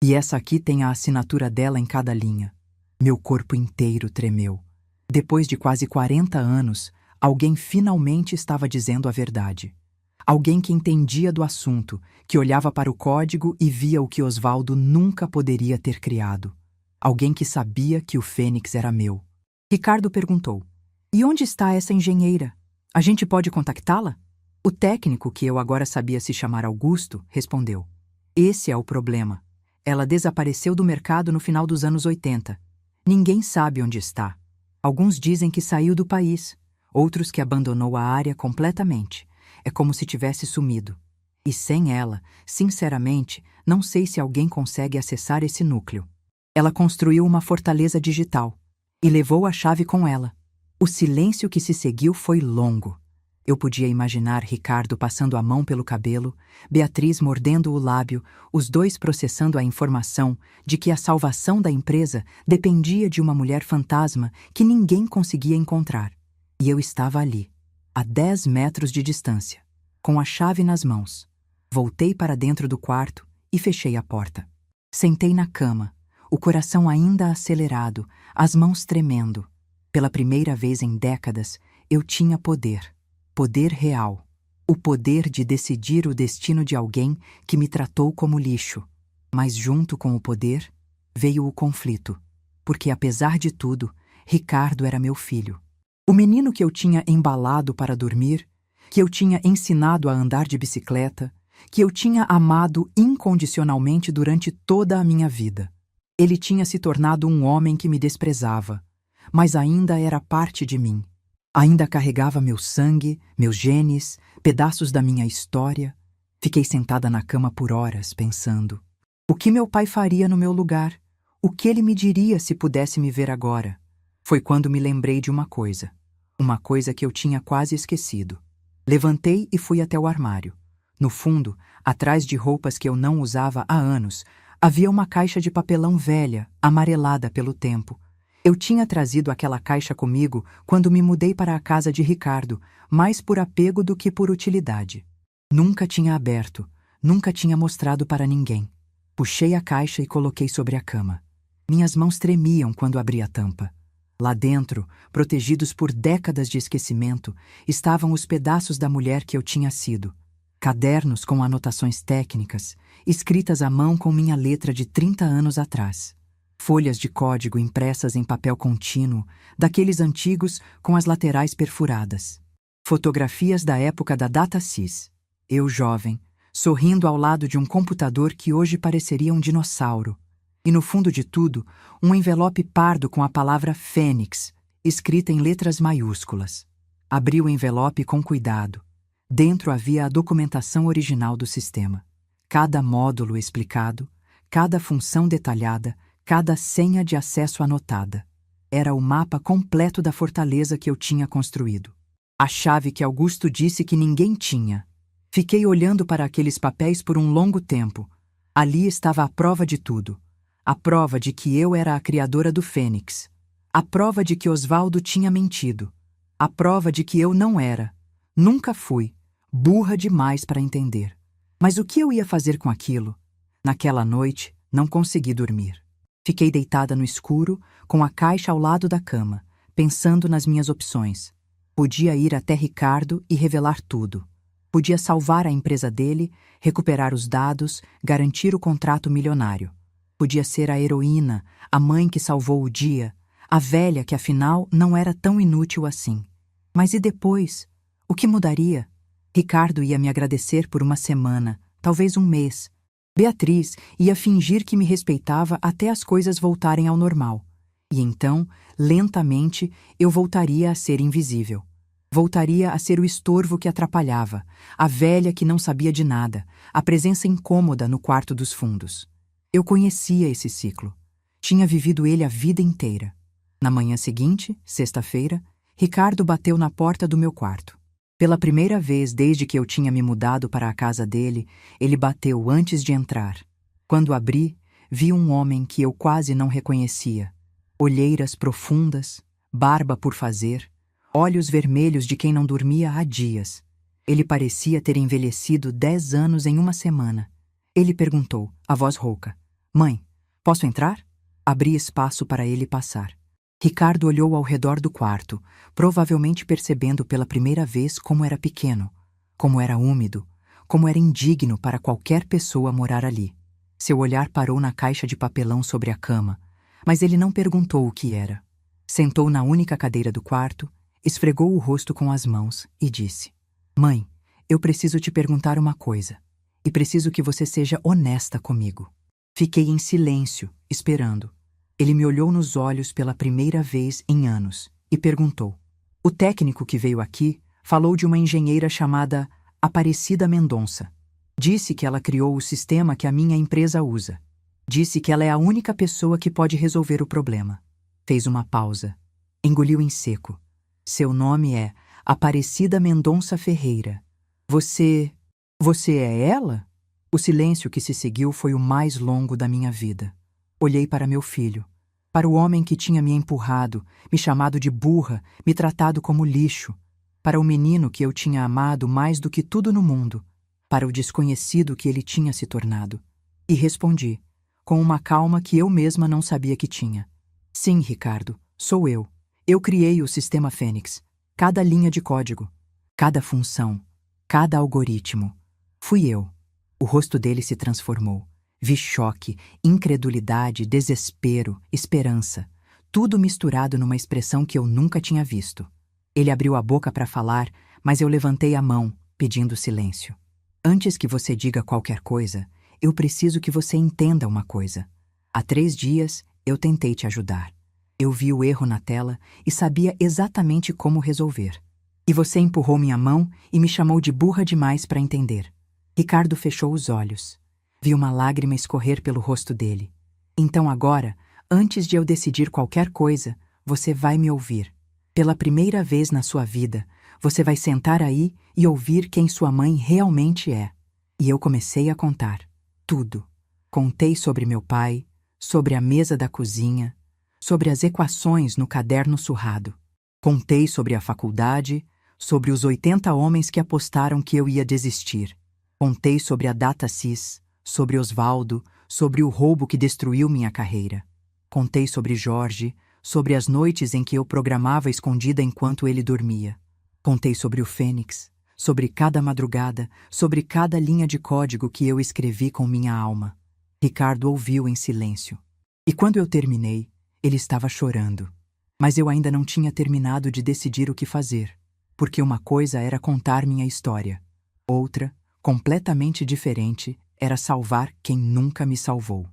E essa aqui tem a assinatura dela em cada linha. Meu corpo inteiro tremeu. Depois de quase 40 anos, alguém finalmente estava dizendo a verdade. Alguém que entendia do assunto, que olhava para o código e via o que Oswaldo nunca poderia ter criado. Alguém que sabia que o Fênix era meu. Ricardo perguntou, e onde está essa engenheira? A gente pode contactá-la? O técnico, que eu agora sabia se chamar Augusto, respondeu. Esse é o problema. Ela desapareceu do mercado no final dos anos 80. Ninguém sabe onde está. Alguns dizem que saiu do país, outros que abandonou a área completamente. É como se tivesse sumido. E sem ela, sinceramente, não sei se alguém consegue acessar esse núcleo. Ela construiu uma fortaleza digital e levou a chave com ela. O silêncio que se seguiu foi longo. Eu podia imaginar Ricardo passando a mão pelo cabelo, Beatriz mordendo o lábio, os dois processando a informação de que a salvação da empresa dependia de uma mulher fantasma que ninguém conseguia encontrar. E eu estava ali, a 10 metros de distância, com a chave nas mãos. Voltei para dentro do quarto e fechei a porta. Sentei na cama, o coração ainda acelerado, as mãos tremendo. Pela primeira vez em décadas, eu tinha poder. Poder real. O poder de decidir o destino de alguém que me tratou como lixo. Mas junto com o poder, veio o conflito. Porque, apesar de tudo, Ricardo era meu filho. O menino que eu tinha embalado para dormir, que eu tinha ensinado a andar de bicicleta, que eu tinha amado incondicionalmente durante toda a minha vida. Ele tinha se tornado um homem que me desprezava, mas ainda era parte de mim. Ainda carregava meu sangue, meus genes, pedaços da minha história. Fiquei sentada na cama por horas, pensando. O que meu pai faria no meu lugar? O que ele me diria se pudesse me ver agora? Foi quando me lembrei de uma coisa que eu tinha quase esquecido. Levantei e fui até o armário. No fundo, atrás de roupas que eu não usava há anos, havia uma caixa de papelão velha, amarelada pelo tempo. Eu tinha trazido aquela caixa comigo quando me mudei para a casa de Ricardo, mais por apego do que por utilidade. Nunca tinha aberto, nunca tinha mostrado para ninguém. Puxei a caixa e coloquei sobre a cama. Minhas mãos tremiam quando abri a tampa. Lá dentro, protegidos por décadas de esquecimento, estavam os pedaços da mulher que eu tinha sido. Cadernos com anotações técnicas, escritas à mão com minha letra de 30 anos atrás. Folhas de código impressas em papel contínuo, daqueles antigos com as laterais perfuradas. Fotografias da época da DataSys. Eu jovem, sorrindo ao lado de um computador que hoje pareceria um dinossauro. E no fundo de tudo, um envelope pardo com a palavra Fênix, escrita em letras maiúsculas. Abri o envelope com cuidado. Dentro havia a documentação original do sistema. Cada módulo explicado, cada função detalhada, cada senha de acesso anotada. Era o mapa completo da fortaleza que eu tinha construído. A chave que Augusto disse que ninguém tinha. Fiquei olhando para aqueles papéis por um longo tempo. Ali estava a prova de tudo. A prova de que eu era a criadora do Fênix. A prova de que Osvaldo tinha mentido. A prova de que eu não era. Nunca fui. Burra demais para entender. Mas o que eu ia fazer com aquilo? Naquela noite, não consegui dormir. Fiquei deitada no escuro, com a caixa ao lado da cama, pensando nas minhas opções. Podia ir até Ricardo e revelar tudo. Podia salvar a empresa dele, recuperar os dados, garantir o contrato milionário. Podia ser a heroína, a mãe que salvou o dia, a velha que afinal não era tão inútil assim. Mas e depois? O que mudaria? Ricardo ia me agradecer por uma semana, talvez um mês. Beatriz ia fingir que me respeitava até as coisas voltarem ao normal. E então, lentamente, eu voltaria a ser invisível. Voltaria a ser o estorvo que atrapalhava, a velha que não sabia de nada, a presença incômoda no quarto dos fundos. Eu conhecia esse ciclo. Tinha vivido ele a vida inteira. Na manhã seguinte, sexta-feira, Ricardo bateu na porta do meu quarto. Pela primeira vez desde que eu tinha me mudado para a casa dele, ele bateu antes de entrar. Quando abri, vi um homem que eu quase não reconhecia. Olheiras profundas, barba por fazer, olhos vermelhos de quem não dormia há dias. Ele parecia ter envelhecido 10 anos em uma semana. Ele perguntou, a voz rouca: "Mãe, posso entrar?" Abri espaço para ele passar. Ricardo olhou ao redor do quarto, provavelmente percebendo pela primeira vez como era pequeno, como era úmido, como era indigno para qualquer pessoa morar ali. Seu olhar parou na caixa de papelão sobre a cama, mas ele não perguntou o que era. Sentou na única cadeira do quarto, esfregou o rosto com as mãos e disse: Mãe, eu preciso te perguntar uma coisa, e preciso que você seja honesta comigo. Fiquei em silêncio, esperando. Ele me olhou nos olhos pela primeira vez em anos e perguntou: O técnico que veio aqui falou de uma engenheira chamada Aparecida Mendonça. Disse que ela criou o sistema que a minha empresa usa. Disse que ela é a única pessoa que pode resolver o problema. Fez uma pausa. Engoliu em seco. Seu nome é Aparecida Mendonça Ferreira. Você é ela? O silêncio que se seguiu foi o mais longo da minha vida. Olhei para meu filho, para o homem que tinha me empurrado, me chamado de burra, me tratado como lixo, para o menino que eu tinha amado mais do que tudo no mundo, para o desconhecido que ele tinha se tornado. E respondi, com uma calma que eu mesma não sabia que tinha. Sim, Ricardo, sou eu. Eu criei o sistema Fênix. Cada linha de código, cada função, cada algoritmo. Fui eu. O rosto dele se transformou. Vi choque, incredulidade, desespero, esperança. Tudo misturado numa expressão que eu nunca tinha visto. Ele abriu a boca para falar, mas eu levantei a mão, pedindo silêncio. Antes que você diga qualquer coisa, eu preciso que você entenda uma coisa. Há 3 dias, eu tentei te ajudar. Eu vi o erro na tela e sabia exatamente como resolver. E você empurrou minha mão e me chamou de burra demais para entender. Ricardo fechou os olhos. Vi uma lágrima escorrer pelo rosto dele. Então agora, antes de eu decidir qualquer coisa, você vai me ouvir. Pela primeira vez na sua vida, você vai sentar aí e ouvir quem sua mãe realmente é. E eu comecei a contar. Tudo. Contei sobre meu pai, sobre a mesa da cozinha, sobre as equações no caderno surrado. Contei sobre a faculdade, sobre os 80 homens que apostaram que eu ia desistir. Contei sobre a DataSys, sobre Osvaldo, sobre o roubo que destruiu minha carreira. Contei sobre Jorge, sobre as noites em que eu programava escondida enquanto ele dormia. Contei sobre o Fênix, sobre cada madrugada, sobre cada linha de código que eu escrevi com minha alma. Ricardo ouviu em silêncio. E quando eu terminei, ele estava chorando. Mas eu ainda não tinha terminado de decidir o que fazer, porque uma coisa era contar minha história. Outra, completamente diferente, era salvar quem nunca me salvou.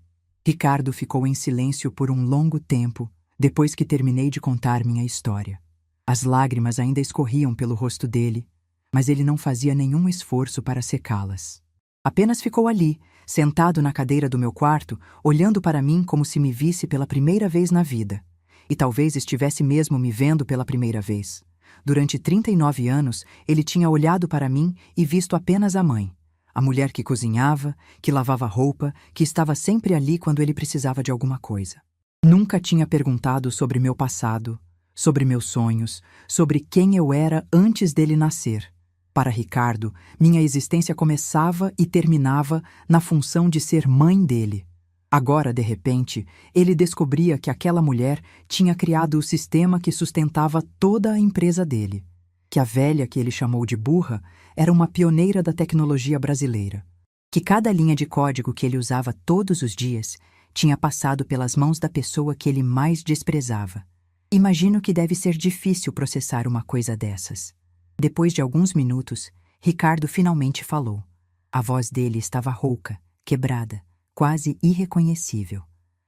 Ricardo ficou em silêncio por um longo tempo, depois que terminei de contar minha história. As lágrimas ainda escorriam pelo rosto dele, mas ele não fazia nenhum esforço para secá-las. Apenas ficou ali, sentado na cadeira do meu quarto, olhando para mim como se me visse pela primeira vez na vida. E talvez estivesse mesmo me vendo pela primeira vez. Durante 39 anos, ele tinha olhado para mim e visto apenas a mãe. A mulher que cozinhava, que lavava roupa, que estava sempre ali quando ele precisava de alguma coisa. Nunca tinha perguntado sobre meu passado, sobre meus sonhos, sobre quem eu era antes dele nascer. Para Ricardo, minha existência começava e terminava na função de ser mãe dele. Agora, de repente, ele descobria que aquela mulher tinha criado o sistema que sustentava toda a empresa dele. Que a velha que ele chamou de burra era uma pioneira da tecnologia brasileira. Que cada linha de código que ele usava todos os dias tinha passado pelas mãos da pessoa que ele mais desprezava. Imagino que deve ser difícil processar uma coisa dessas. Depois de alguns minutos, Ricardo finalmente falou. A voz dele estava rouca, quebrada, quase irreconhecível.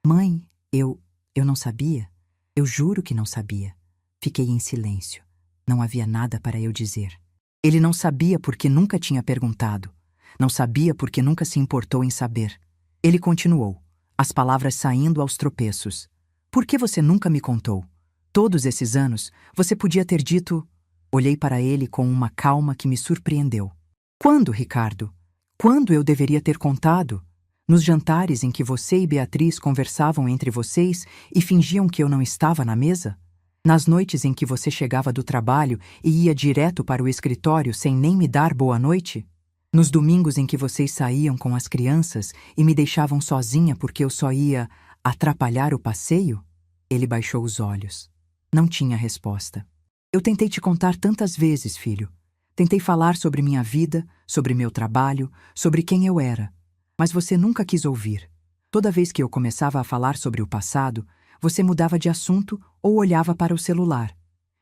Mãe, eu não sabia. Eu juro que não sabia. Fiquei em silêncio. Não havia nada para eu dizer. Ele não sabia porque nunca tinha perguntado. Não sabia porque nunca se importou em saber. Ele continuou, as palavras saindo aos tropeços. Por que você nunca me contou? Todos esses anos, você podia ter dito... Olhei para ele com uma calma que me surpreendeu. Quando, Ricardo? Quando eu deveria ter contado? Nos jantares em que você e Beatriz conversavam entre vocês e fingiam que eu não estava na mesa? Nas noites em que você chegava do trabalho e ia direto para o escritório sem nem me dar boa noite? Nos domingos em que vocês saíam com as crianças e me deixavam sozinha porque eu só ia atrapalhar o passeio? Ele baixou os olhos. Não tinha resposta. Eu tentei te contar tantas vezes, filho. Tentei falar sobre minha vida, sobre meu trabalho, sobre quem eu era. Mas você nunca quis ouvir. Toda vez que eu começava a falar sobre o passado, você mudava de assunto ou olhava para o celular.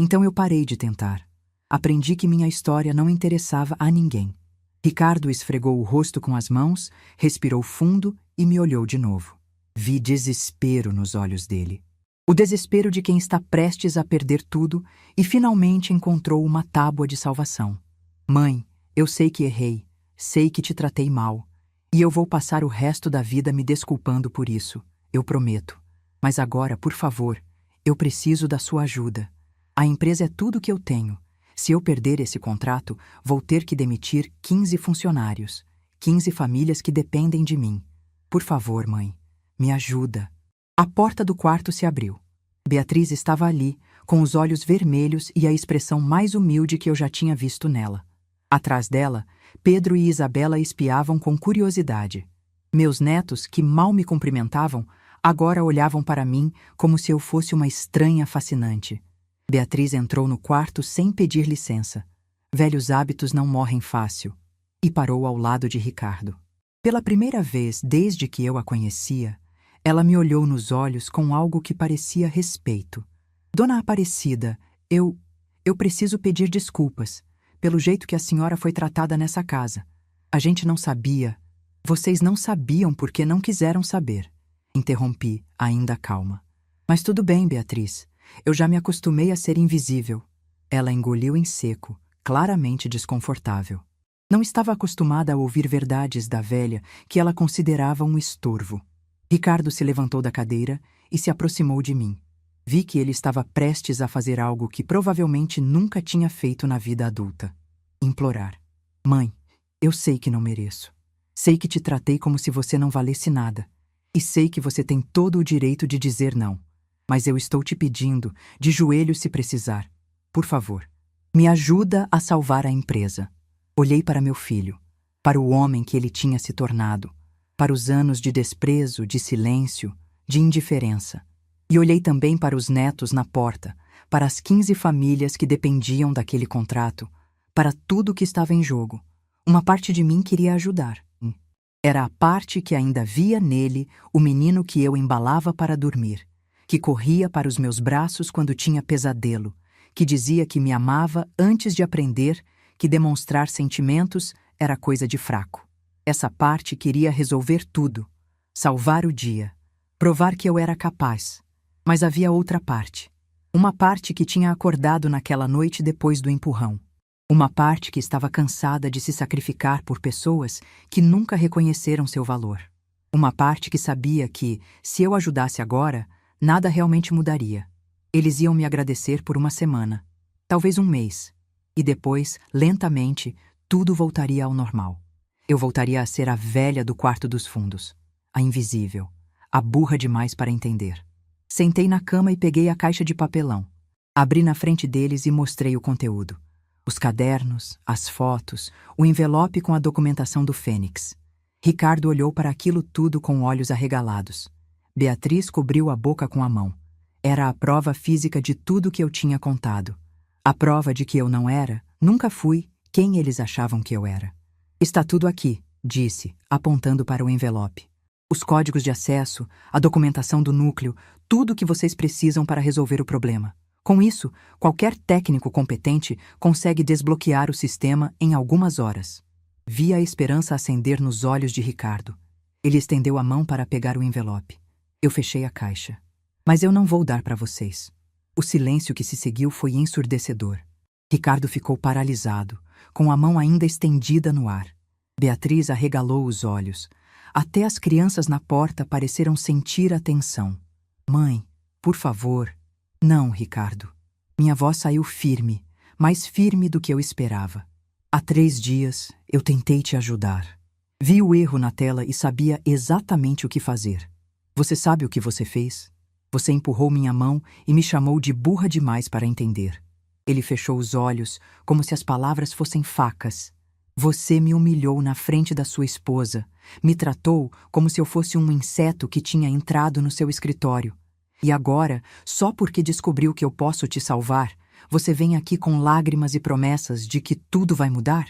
Então eu parei de tentar. Aprendi que minha história não interessava a ninguém. Ricardo esfregou o rosto com as mãos, respirou fundo e me olhou de novo. Vi desespero nos olhos dele. O desespero de quem está prestes a perder tudo e finalmente encontrou uma tábua de salvação. Mãe, eu sei que errei, sei que te tratei mal, e eu vou passar o resto da vida me desculpando por isso, eu prometo. Mas agora, por favor, eu preciso da sua ajuda. A empresa é tudo que eu tenho. Se eu perder esse contrato, vou ter que demitir 15 funcionários, 15 famílias que dependem de mim. Por favor, mãe, me ajuda. A porta do quarto se abriu. Beatriz estava ali, com os olhos vermelhos e a expressão mais humilde que eu já tinha visto nela. Atrás dela, Pedro e Isabela espiavam com curiosidade. Meus netos, que mal me cumprimentavam, agora olhavam para mim como se eu fosse uma estranha fascinante. Beatriz entrou no quarto sem pedir licença. Velhos hábitos não morrem fácil. E parou ao lado de Ricardo. Pela primeira vez desde que eu a conhecia, ela me olhou nos olhos com algo que parecia respeito. Dona Aparecida, eu preciso pedir desculpas pelo jeito que a senhora foi tratada nessa casa. A gente não sabia. Vocês não sabiam porque não quiseram saber. Interrompi, ainda calma. Mas tudo bem, Beatriz. Eu já me acostumei a ser invisível. Ela engoliu em seco, claramente desconfortável. Não estava acostumada a ouvir verdades da velha que ela considerava um estorvo. Ricardo se levantou da cadeira e se aproximou de mim. Vi que ele estava prestes a fazer algo que provavelmente nunca tinha feito na vida adulta. Implorar. Mãe, eu sei que não mereço. Sei que te tratei como se você não valesse nada. E sei que você tem todo o direito de dizer não. Mas eu estou te pedindo, de joelhos se precisar. Por favor, me ajuda a salvar a empresa. Olhei para meu filho, para o homem que ele tinha se tornado, para os anos de desprezo, de silêncio, de indiferença. E olhei também para os netos na porta, para as 15 famílias que dependiam daquele contrato, para tudo que estava em jogo. Uma parte de mim queria ajudar. Era a parte que ainda via nele o menino que eu embalava para dormir, que corria para os meus braços quando tinha pesadelo, que dizia que me amava antes de aprender que demonstrar sentimentos era coisa de fraco. Essa parte queria resolver tudo, salvar o dia, provar que eu era capaz. Mas havia outra parte. Uma parte que tinha acordado naquela noite depois do empurrão. Uma parte que estava cansada de se sacrificar por pessoas que nunca reconheceram seu valor. Uma parte que sabia que, se eu ajudasse agora, nada realmente mudaria. Eles iam me agradecer por uma semana, talvez um mês. E depois, lentamente, tudo voltaria ao normal. Eu voltaria a ser a velha do quarto dos fundos, a invisível, a burra demais para entender. Sentei na cama e peguei a caixa de papelão. Abri na frente deles e mostrei o conteúdo. Os cadernos, as fotos, o envelope com a documentação do Fênix. Ricardo olhou para aquilo tudo com olhos arregalados. Beatriz cobriu a boca com a mão. Era a prova física de tudo que eu tinha contado. A prova de que eu não era, nunca fui, quem eles achavam que eu era. Está tudo aqui, disse, apontando para o envelope. Os códigos de acesso, a documentação do núcleo, tudo o que vocês precisam para resolver o problema. Com isso, qualquer técnico competente consegue desbloquear o sistema em algumas horas. Vi a esperança acender nos olhos de Ricardo. Ele estendeu a mão para pegar o envelope. Eu fechei a caixa. Mas eu não vou dar para vocês. O silêncio que se seguiu foi ensurdecedor. Ricardo ficou paralisado, com a mão ainda estendida no ar. Beatriz arregalou os olhos. Até as crianças na porta pareceram sentir a tensão. Mãe, por favor. Não, Ricardo. Minha voz saiu firme, mais firme do que eu esperava. Há 3 dias, eu tentei te ajudar. Vi o erro na tela e sabia exatamente o que fazer. Você sabe o que você fez? Você empurrou minha mão e me chamou de burra demais para entender. Ele fechou os olhos, como se as palavras fossem facas. Você me humilhou na frente da sua esposa, me tratou como se eu fosse um inseto que tinha entrado no seu escritório. E agora, só porque descobriu que eu posso te salvar, você vem aqui com lágrimas e promessas de que tudo vai mudar?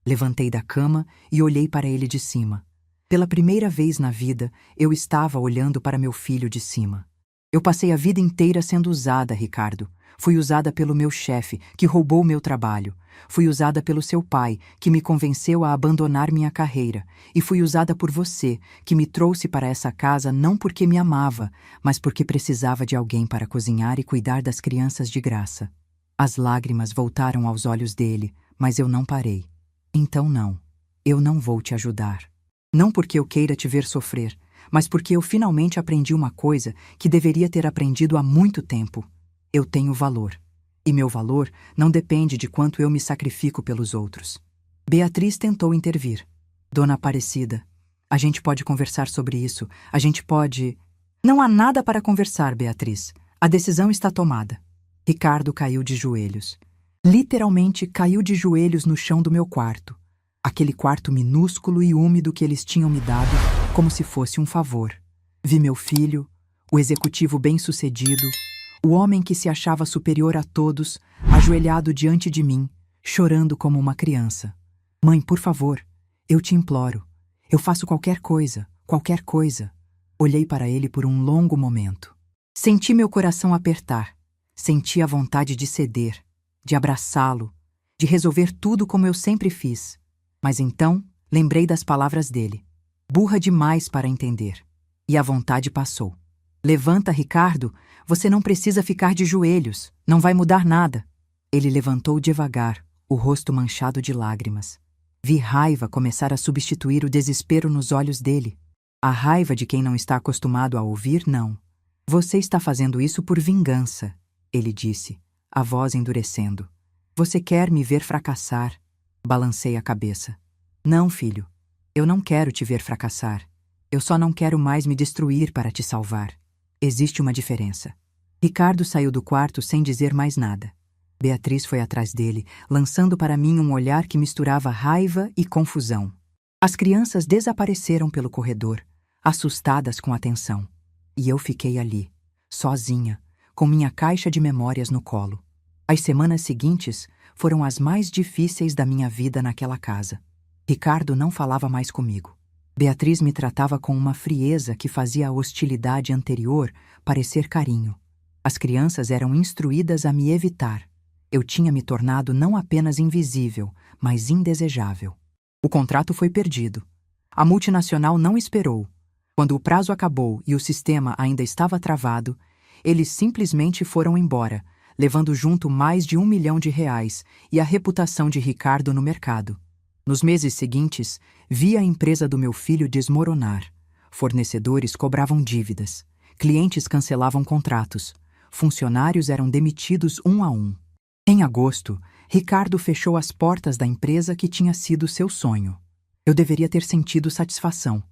Levantei da cama e olhei para ele de cima. Pela primeira vez na vida, eu estava olhando para meu filho de cima. Eu passei a vida inteira sendo usada, Ricardo. Fui usada pelo meu chefe, que roubou meu trabalho. Fui usada pelo seu pai, que me convenceu a abandonar minha carreira. E fui usada por você, que me trouxe para essa casa não porque me amava, mas porque precisava de alguém para cozinhar e cuidar das crianças de graça. As lágrimas voltaram aos olhos dele, mas eu não parei. Então não, eu não vou te ajudar. Não porque eu queira te ver sofrer, mas porque eu finalmente aprendi uma coisa que deveria ter aprendido há muito tempo. Eu tenho valor. E meu valor não depende de quanto eu me sacrifico pelos outros. Beatriz tentou intervir. Dona Aparecida, a gente pode conversar sobre isso. A gente pode... Não há nada para conversar, Beatriz. A decisão está tomada. Ricardo caiu de joelhos. Literalmente caiu de joelhos no chão do meu quarto. Aquele quarto minúsculo e úmido que eles tinham me dado como se fosse um favor. Vi meu filho, o executivo bem-sucedido, o homem que se achava superior a todos, ajoelhado diante de mim, chorando como uma criança. Mãe, por favor, eu te imploro. Eu faço qualquer coisa, qualquer coisa. Olhei para ele por um longo momento. Senti meu coração apertar. Senti a vontade de ceder, de abraçá-lo, de resolver tudo como eu sempre fiz. Mas então, lembrei das palavras dele. Burra demais para entender. E a vontade passou. Levanta, Ricardo, você não precisa ficar de joelhos, não vai mudar nada. Ele levantou devagar, o rosto manchado de lágrimas. Vi raiva começar a substituir o desespero nos olhos dele. A raiva de quem não está acostumado a ouvir, não. Você está fazendo isso por vingança, ele disse, a voz endurecendo. Você quer me ver fracassar. Balancei a cabeça. Não, filho, eu não quero te ver fracassar. Eu só não quero mais me destruir para te salvar. Existe uma diferença. Ricardo saiu do quarto sem dizer mais nada. Beatriz foi atrás dele, lançando para mim um olhar que misturava raiva e confusão. As crianças desapareceram pelo corredor, assustadas com a tensão. E eu fiquei ali, sozinha, com minha caixa de memórias no colo. As semanas seguintes foram as mais difíceis da minha vida naquela casa. Ricardo não falava mais comigo. Beatriz me tratava com uma frieza que fazia a hostilidade anterior parecer carinho. As crianças eram instruídas a me evitar. Eu tinha me tornado não apenas invisível, mas indesejável. O contrato foi perdido. A multinacional não esperou. Quando o prazo acabou e o sistema ainda estava travado, eles simplesmente foram embora, levando junto mais de R$1 milhão e a reputação de Ricardo no mercado. Nos meses seguintes, vi a empresa do meu filho desmoronar. Fornecedores cobravam dívidas, clientes cancelavam contratos, funcionários eram demitidos um a um. Em agosto, Ricardo fechou as portas da empresa que tinha sido seu sonho. Eu deveria ter sentido satisfação,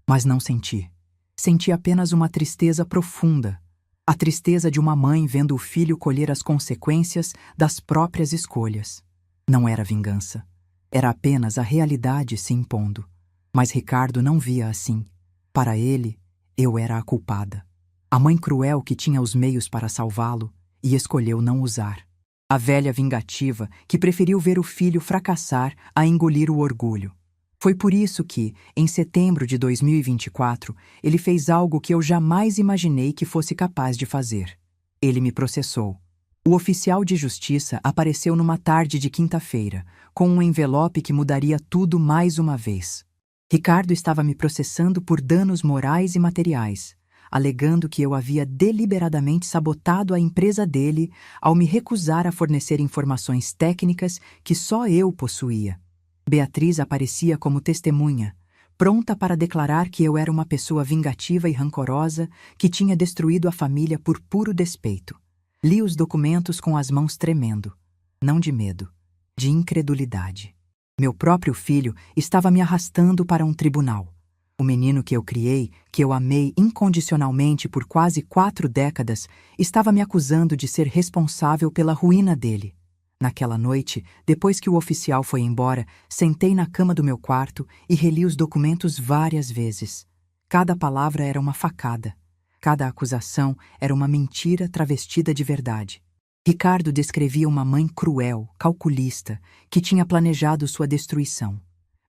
mas não senti. Senti apenas uma tristeza profunda. A tristeza de uma mãe vendo o filho colher as consequências das próprias escolhas. Não era vingança. Era apenas a realidade se impondo. Mas Ricardo não via assim. Para ele, eu era a culpada. A mãe cruel que tinha os meios para salvá-lo e escolheu não usar. A velha vingativa que preferiu ver o filho fracassar a engolir o orgulho. Foi por isso que, em setembro de 2024, ele fez algo que eu jamais imaginei que fosse capaz de fazer. Ele me processou. O oficial de justiça apareceu numa tarde de quinta-feira, com um envelope que mudaria tudo mais uma vez. Ricardo estava me processando por danos morais e materiais, alegando que eu havia deliberadamente sabotado a empresa dele ao me recusar a fornecer informações técnicas que só eu possuía. Beatriz aparecia como testemunha, pronta para declarar que eu era uma pessoa vingativa e rancorosa que tinha destruído a família por puro despeito. Li os documentos com as mãos tremendo, não de medo, de incredulidade. Meu próprio filho estava me arrastando para um tribunal. O menino que eu criei, que eu amei incondicionalmente por quase 4 décadas, estava me acusando de ser responsável pela ruína dele. Naquela noite, depois que o oficial foi embora, sentei na cama do meu quarto e reli os documentos várias vezes. Cada palavra era uma facada. Cada acusação era uma mentira travestida de verdade. Ricardo descrevia uma mãe cruel, calculista, que tinha planejado sua destruição.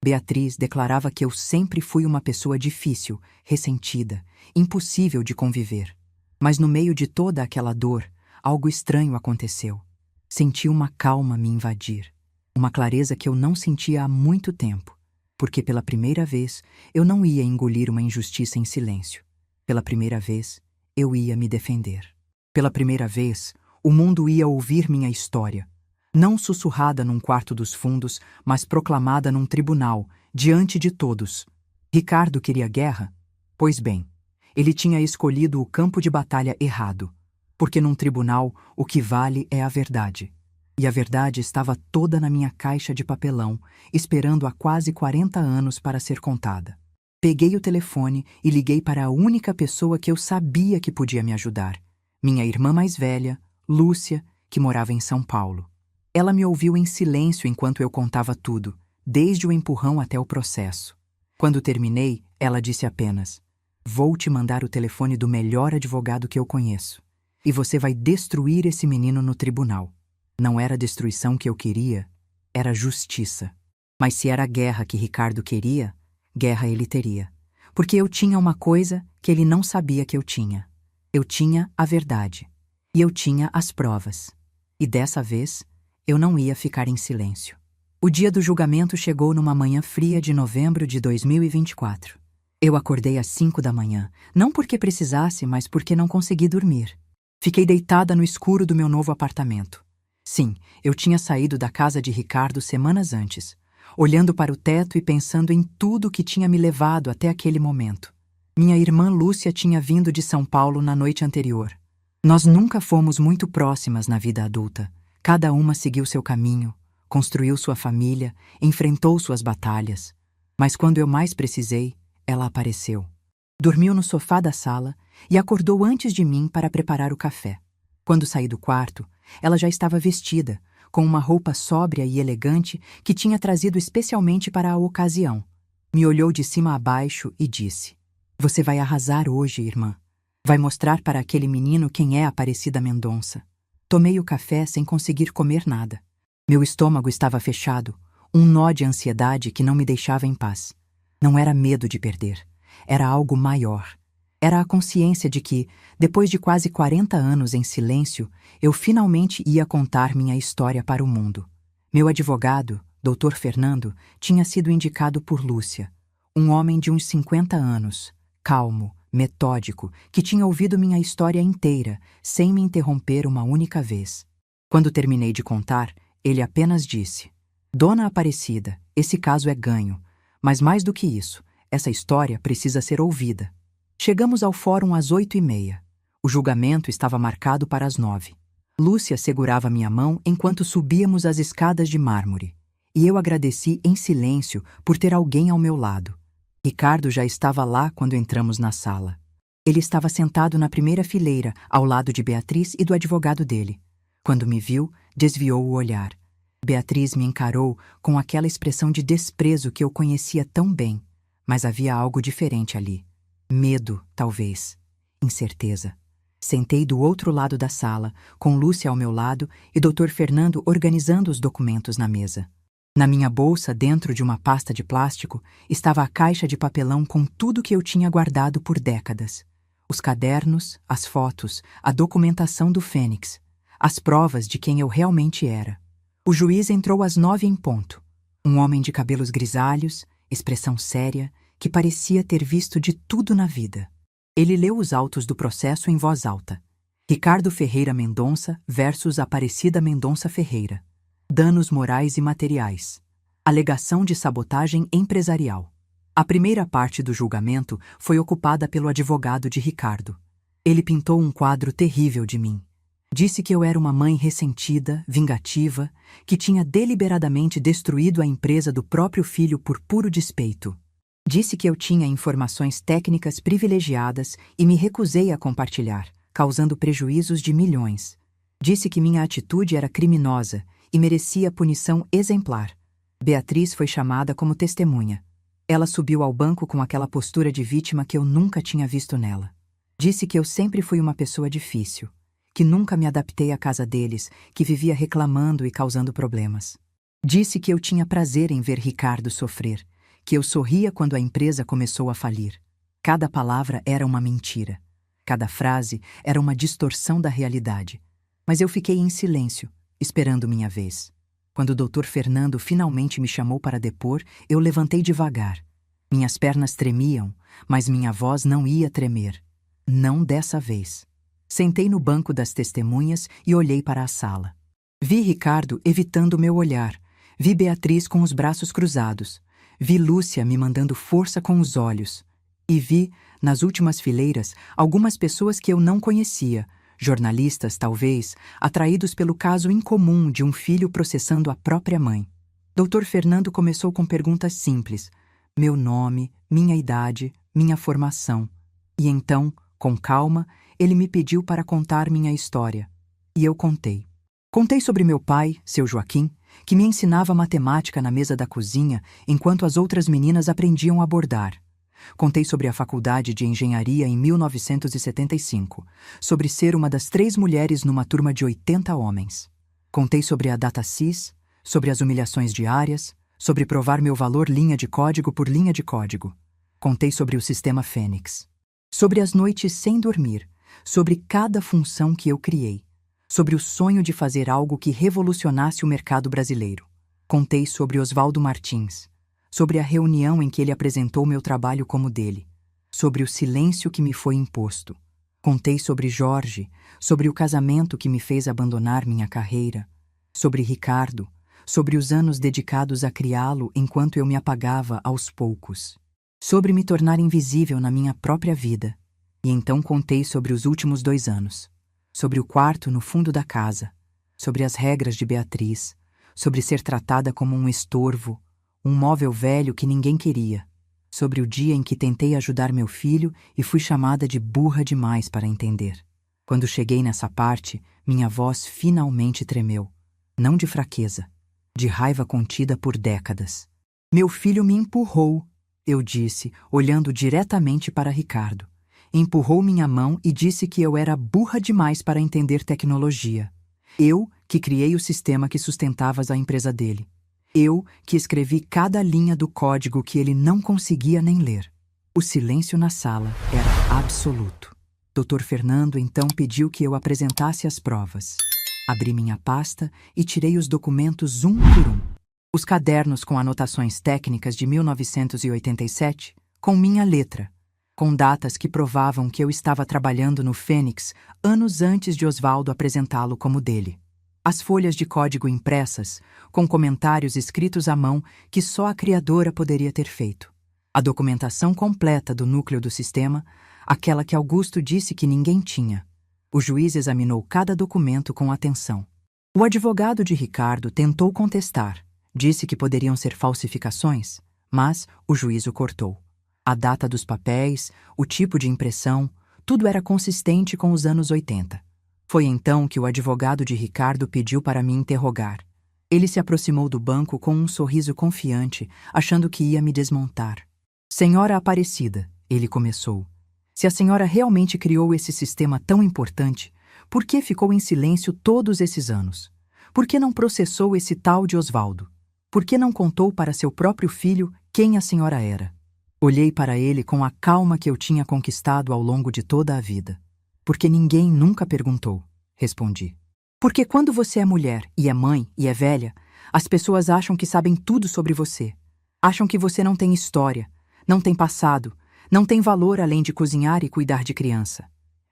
Beatriz declarava que eu sempre fui uma pessoa difícil, ressentida, impossível de conviver. Mas no meio de toda aquela dor, algo estranho aconteceu. Senti uma calma me invadir, uma clareza que eu não sentia há muito tempo, porque pela primeira vez eu não ia engolir uma injustiça em silêncio. Pela primeira vez, eu ia me defender. Pela primeira vez, o mundo ia ouvir minha história, não sussurrada num quarto dos fundos, mas proclamada num tribunal, diante de todos. Ricardo queria guerra? Pois bem, ele tinha escolhido o campo de batalha errado, porque num tribunal o que vale é a verdade. E a verdade estava toda na minha caixa de papelão, esperando há quase 40 anos para ser contada. Peguei o telefone e liguei para a única pessoa que eu sabia que podia me ajudar, minha irmã mais velha, Lúcia, que morava em São Paulo. Ela me ouviu em silêncio enquanto eu contava tudo, desde o empurrão até o processo. Quando terminei, ela disse apenas: "Vou te mandar o telefone do melhor advogado que eu conheço, e você vai destruir esse menino no tribunal." Não era a destruição que eu queria, era justiça. Mas se era a guerra que Ricardo queria, guerra ele teria. Porque eu tinha uma coisa que ele não sabia que eu tinha. Eu tinha a verdade. E eu tinha as provas. E dessa vez, eu não ia ficar em silêncio. O dia do julgamento chegou numa manhã fria de novembro de 2024. Eu acordei às 5 da manhã, não porque precisasse, mas porque não consegui dormir. Fiquei deitada no escuro do meu novo apartamento. Sim, eu tinha saído da casa de Ricardo semanas antes, olhando para o teto e pensando em tudo que tinha me levado até aquele momento. Minha irmã Lúcia tinha vindo de São Paulo na noite anterior. Nós nunca fomos muito próximas na vida adulta. Cada uma seguiu seu caminho, construiu sua família, enfrentou suas batalhas. Mas quando eu mais precisei, ela apareceu. Dormiu no sofá da sala e acordou antes de mim para preparar o café. Quando saí do quarto, ela já estava vestida, com uma roupa sóbria e elegante que tinha trazido especialmente para a ocasião. Me olhou de cima a baixo e disse: "Você vai arrasar hoje, irmã. Vai mostrar para aquele menino quem é Aparecida Mendonça." Tomei o café sem conseguir comer nada. Meu estômago estava fechado, um nó de ansiedade que não me deixava em paz. Não era medo de perder, era algo maior. Era a consciência de que, depois de quase 40 anos em silêncio, eu finalmente ia contar minha história para o mundo. Meu advogado, Dr. Fernando, tinha sido indicado por Lúcia, um homem de uns 50 anos, calmo, metódico, que tinha ouvido minha história inteira, sem me interromper uma única vez. Quando terminei de contar, ele apenas disse: "Dona Aparecida, esse caso é ganho, mas mais do que isso, essa história precisa ser ouvida." Chegamos ao fórum às 8h30. O julgamento estava marcado para as 9. Lúcia segurava minha mão enquanto subíamos as escadas de mármore, e eu agradeci em silêncio por ter alguém ao meu lado. Ricardo já estava lá quando entramos na sala. Ele estava sentado na primeira fileira, ao lado de Beatriz e do advogado dele. Quando me viu, desviou o olhar. Beatriz me encarou com aquela expressão de desprezo que eu conhecia tão bem, mas havia algo diferente ali. Medo, talvez. Incerteza. Sentei do outro lado da sala, com Lúcia ao meu lado e Dr. Fernando organizando os documentos na mesa. Na minha bolsa, dentro de uma pasta de plástico, estava a caixa de papelão com tudo que eu tinha guardado por décadas. Os cadernos, as fotos, a documentação do Fênix, as provas de quem eu realmente era. O juiz entrou às 9 em ponto. Um homem de cabelos grisalhos, expressão séria, que parecia ter visto de tudo na vida. Ele leu os autos do processo em voz alta. Ricardo Ferreira Mendonça versus Aparecida Mendonça Ferreira. Danos morais e materiais. Alegação de sabotagem empresarial. A primeira parte do julgamento foi ocupada pelo advogado de Ricardo. Ele pintou um quadro terrível de mim. Disse que eu era uma mãe ressentida, vingativa, que tinha deliberadamente destruído a empresa do próprio filho por puro despeito. Disse que eu tinha informações técnicas privilegiadas e me recusei a compartilhar, causando prejuízos de milhões. Disse que minha atitude era criminosa e merecia punição exemplar. Beatriz foi chamada como testemunha. Ela subiu ao banco com aquela postura de vítima que eu nunca tinha visto nela. Disse que eu sempre fui uma pessoa difícil, que nunca me adaptei à casa deles, que vivia reclamando e causando problemas. Disse que eu tinha prazer em ver Ricardo sofrer, que eu sorria quando a empresa começou a falir. Cada palavra era uma mentira. Cada frase era uma distorção da realidade. Mas eu fiquei em silêncio, esperando minha vez. Quando o Dr. Fernando finalmente me chamou para depor, eu levantei devagar. Minhas pernas tremiam, mas minha voz não ia tremer. Não dessa vez. Sentei no banco das testemunhas e olhei para a sala. Vi Ricardo evitando meu olhar. Vi Beatriz com os braços cruzados. Vi Lúcia me mandando força com os olhos. E vi, nas últimas fileiras, algumas pessoas que eu não conhecia, jornalistas, talvez, atraídos pelo caso incomum de um filho processando a própria mãe. Dr. Fernando começou com perguntas simples. Meu nome, minha idade, minha formação. E então, com calma, ele me pediu para contar minha história. E eu contei. Contei sobre meu pai, seu Joaquim, que me ensinava matemática na mesa da cozinha enquanto as outras meninas aprendiam a bordar. Contei sobre a faculdade de engenharia em 1975, sobre ser uma das 3 mulheres numa turma de 80 homens. Contei sobre a DataSys, sobre as humilhações diárias, sobre provar meu valor linha de código por linha de código. Contei sobre o sistema Fênix, sobre as noites sem dormir, sobre cada função que eu criei, sobre o sonho de fazer algo que revolucionasse o mercado brasileiro. Contei sobre Oswaldo Martins, sobre a reunião em que ele apresentou meu trabalho como dele, sobre o silêncio que me foi imposto. Contei sobre Jorge, sobre o casamento que me fez abandonar minha carreira, sobre Ricardo, sobre os anos dedicados a criá-lo enquanto eu me apagava aos poucos, sobre me tornar invisível na minha própria vida. E então contei sobre os últimos 2 anos, sobre o quarto no fundo da casa, sobre as regras de Beatriz, sobre ser tratada como um estorvo, um móvel velho que ninguém queria, sobre o dia em que tentei ajudar meu filho e fui chamada de burra demais para entender. Quando cheguei nessa parte, minha voz finalmente tremeu, não de fraqueza, de raiva contida por décadas. Meu filho me empurrou, eu disse, olhando diretamente para Ricardo. Empurrou minha mão e disse que eu era burra demais para entender tecnologia. Eu, que criei o sistema que sustentava a empresa dele. Eu, que escrevi cada linha do código que ele não conseguia nem ler. O silêncio na sala era absoluto. Dr. Fernando então pediu que eu apresentasse as provas. Abri minha pasta e tirei os documentos um por um. Os cadernos com anotações técnicas de 1987, com minha letra, com datas que provavam que eu estava trabalhando no Fênix anos antes de Oswaldo apresentá-lo como dele. As folhas de código impressas, com comentários escritos à mão que só a criadora poderia ter feito. A documentação completa do núcleo do sistema, aquela que Augusto disse que ninguém tinha. O juiz examinou cada documento com atenção. O advogado de Ricardo tentou contestar, disse que poderiam ser falsificações, mas o juiz o cortou. A data dos papéis, o tipo de impressão, tudo era consistente com os anos 80. Foi então que o advogado de Ricardo pediu para me interrogar. Ele se aproximou do banco com um sorriso confiante, achando que ia me desmontar. Senhora Aparecida, ele começou. Se a senhora realmente criou esse sistema tão importante, por que ficou em silêncio todos esses anos? Por que não processou esse tal de Oswaldo? Por que não contou para seu próprio filho quem a senhora era? Olhei para ele com a calma que eu tinha conquistado ao longo de toda a vida. Porque ninguém nunca perguntou, respondi. Porque quando você é mulher, e é mãe, e é velha, as pessoas acham que sabem tudo sobre você. Acham que você não tem história, não tem passado, não tem valor além de cozinhar e cuidar de criança.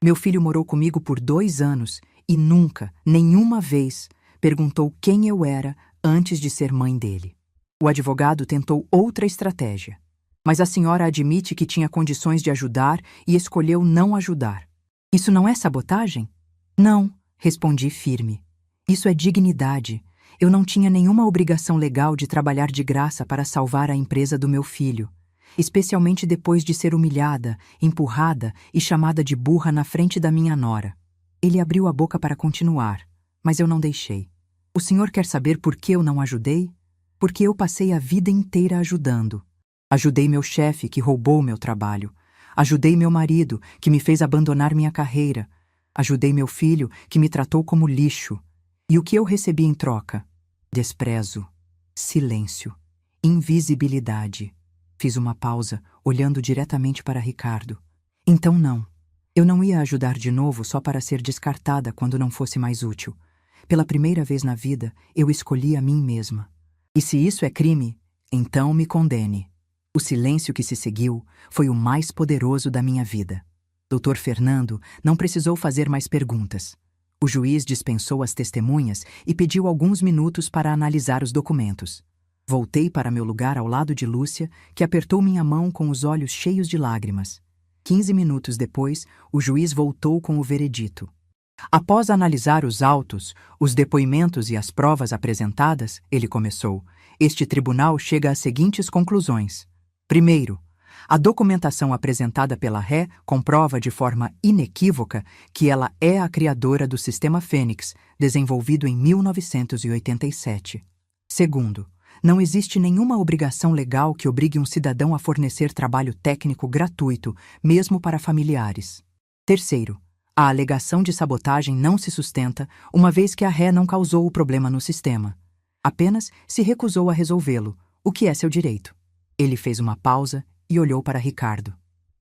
Meu filho morou comigo por 2 anos e nunca, nenhuma vez, perguntou quem eu era antes de ser mãe dele. O advogado tentou outra estratégia. Mas a senhora admite que tinha condições de ajudar e escolheu não ajudar. Isso não é sabotagem? Não, respondi firme. Isso é dignidade. Eu não tinha nenhuma obrigação legal de trabalhar de graça para salvar a empresa do meu filho, especialmente depois de ser humilhada, empurrada e chamada de burra na frente da minha nora. Ele abriu a boca para continuar, mas eu não deixei. O senhor quer saber por que eu não ajudei? Porque eu passei a vida inteira ajudando. Ajudei meu chefe, que roubou meu trabalho. Ajudei meu marido, que me fez abandonar minha carreira. Ajudei meu filho, que me tratou como lixo. E o que eu recebi em troca? Desprezo, silêncio, invisibilidade. Fiz uma pausa, olhando diretamente para Ricardo. Então não. Eu não ia ajudar de novo só para ser descartada quando não fosse mais útil. Pela primeira vez na vida, eu escolhi a mim mesma. E se isso é crime, então me condene. O silêncio que se seguiu foi o mais poderoso da minha vida. Dr. Fernando não precisou fazer mais perguntas. O juiz dispensou as testemunhas e pediu alguns minutos para analisar os documentos. Voltei para meu lugar ao lado de Lúcia, que apertou minha mão com os olhos cheios de lágrimas. 15 minutos depois, o juiz voltou com o veredito. Após analisar os autos, os depoimentos e as provas apresentadas, ele começou: este tribunal chega às seguintes conclusões. Primeiro, a documentação apresentada pela ré comprova de forma inequívoca que ela é a criadora do sistema Fênix, desenvolvido em 1987. Segundo, não existe nenhuma obrigação legal que obrigue um cidadão a fornecer trabalho técnico gratuito, mesmo para familiares. Terceiro, a alegação de sabotagem não se sustenta, uma vez que a ré não causou o problema no sistema. Apenas se recusou a resolvê-lo, o que é seu direito. Ele fez uma pausa e olhou para Ricardo.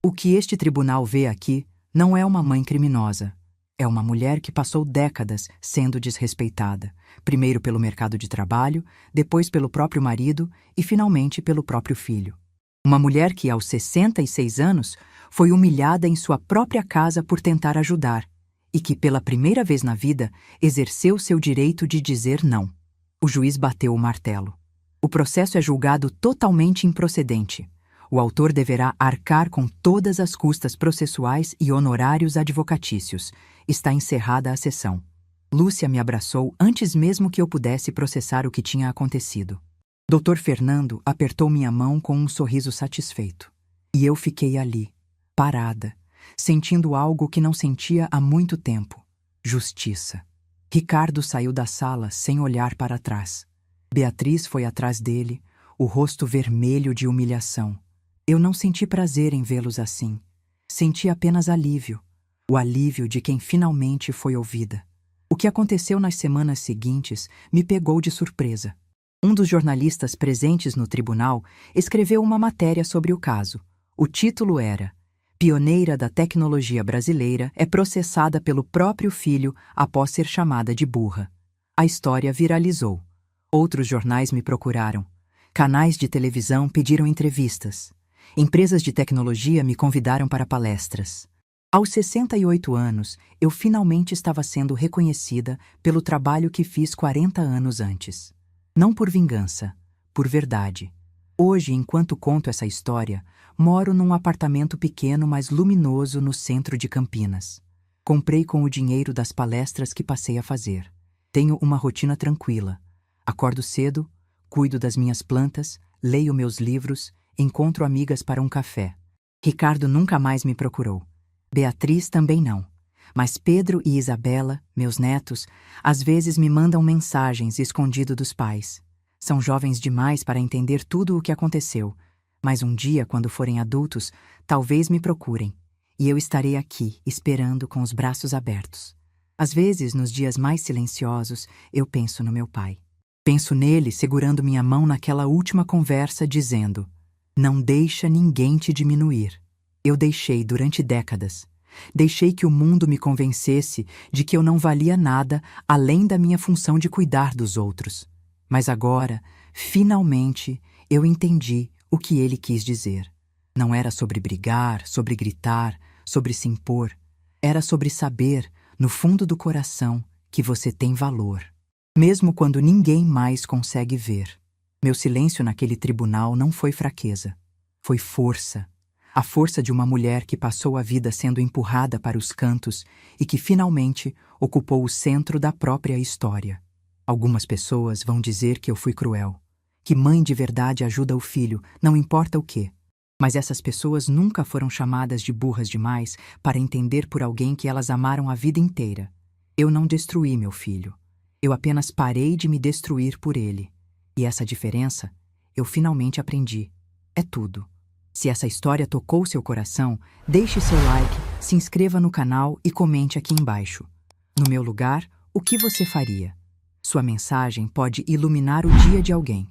O que este tribunal vê aqui não é uma mãe criminosa. É uma mulher que passou décadas sendo desrespeitada, primeiro pelo mercado de trabalho, depois pelo próprio marido e finalmente pelo próprio filho. Uma mulher que, aos 66 anos, foi humilhada em sua própria casa por tentar ajudar e que, pela primeira vez na vida, exerceu seu direito de dizer não. O juiz bateu o martelo. O processo é julgado totalmente improcedente. O autor deverá arcar com todas as custas processuais e honorários advocatícios. Está encerrada a sessão. Lúcia me abraçou antes mesmo que eu pudesse processar o que tinha acontecido. Dr. Fernando apertou minha mão com um sorriso satisfeito. E eu fiquei ali, parada, sentindo algo que não sentia há muito tempo: justiça. Ricardo saiu da sala sem olhar para trás. Beatriz foi atrás dele, o rosto vermelho de humilhação. Eu não senti prazer em vê-los assim. Senti apenas alívio. O alívio de quem finalmente foi ouvida. O que aconteceu nas semanas seguintes me pegou de surpresa. Um dos jornalistas presentes no tribunal escreveu uma matéria sobre o caso. O título era: Pioneira da tecnologia brasileira é processada pelo próprio filho após ser chamada de burra. A história viralizou. Outros jornais me procuraram. Canais de televisão pediram entrevistas. Empresas de tecnologia me convidaram para palestras. Aos 68 anos, eu finalmente estava sendo reconhecida pelo trabalho que fiz 40 anos antes. Não por vingança, por verdade. Hoje, enquanto conto essa história, moro num apartamento pequeno, mas luminoso, no centro de Campinas. Comprei com o dinheiro das palestras que passei a fazer. Tenho uma rotina tranquila. Acordo cedo, cuido das minhas plantas, leio meus livros, encontro amigas para um café. Ricardo nunca mais me procurou. Beatriz também não. Mas Pedro e Isabela, meus netos, às vezes me mandam mensagens escondido dos pais. São jovens demais para entender tudo o que aconteceu, mas um dia, quando forem adultos, talvez me procurem, e eu estarei aqui, esperando com os braços abertos. Às vezes, nos dias mais silenciosos, eu penso no meu pai. Penso nele segurando minha mão naquela última conversa, dizendo: não deixa ninguém te diminuir. Eu deixei durante décadas. Deixei que o mundo me convencesse de que eu não valia nada além da minha função de cuidar dos outros. Mas agora, finalmente, eu entendi o que ele quis dizer. Não era sobre brigar, sobre gritar, sobre se impor. Era sobre saber, no fundo do coração, que você tem valor. Mesmo quando ninguém mais consegue ver. Meu silêncio naquele tribunal não foi fraqueza. Foi força. A força de uma mulher que passou a vida sendo empurrada para os cantos e que finalmente ocupou o centro da própria história. Algumas pessoas vão dizer que eu fui cruel, que mãe de verdade ajuda o filho, não importa o quê. Mas essas pessoas nunca foram chamadas de burras demais para entender por alguém que elas amaram a vida inteira. Eu não destruí meu filho. Eu apenas parei de me destruir por ele. E essa diferença, eu finalmente aprendi. É tudo. Se essa história tocou seu coração, deixe seu like, se inscreva no canal e comente aqui embaixo. No meu lugar, o que você faria? Sua mensagem pode iluminar o dia de alguém.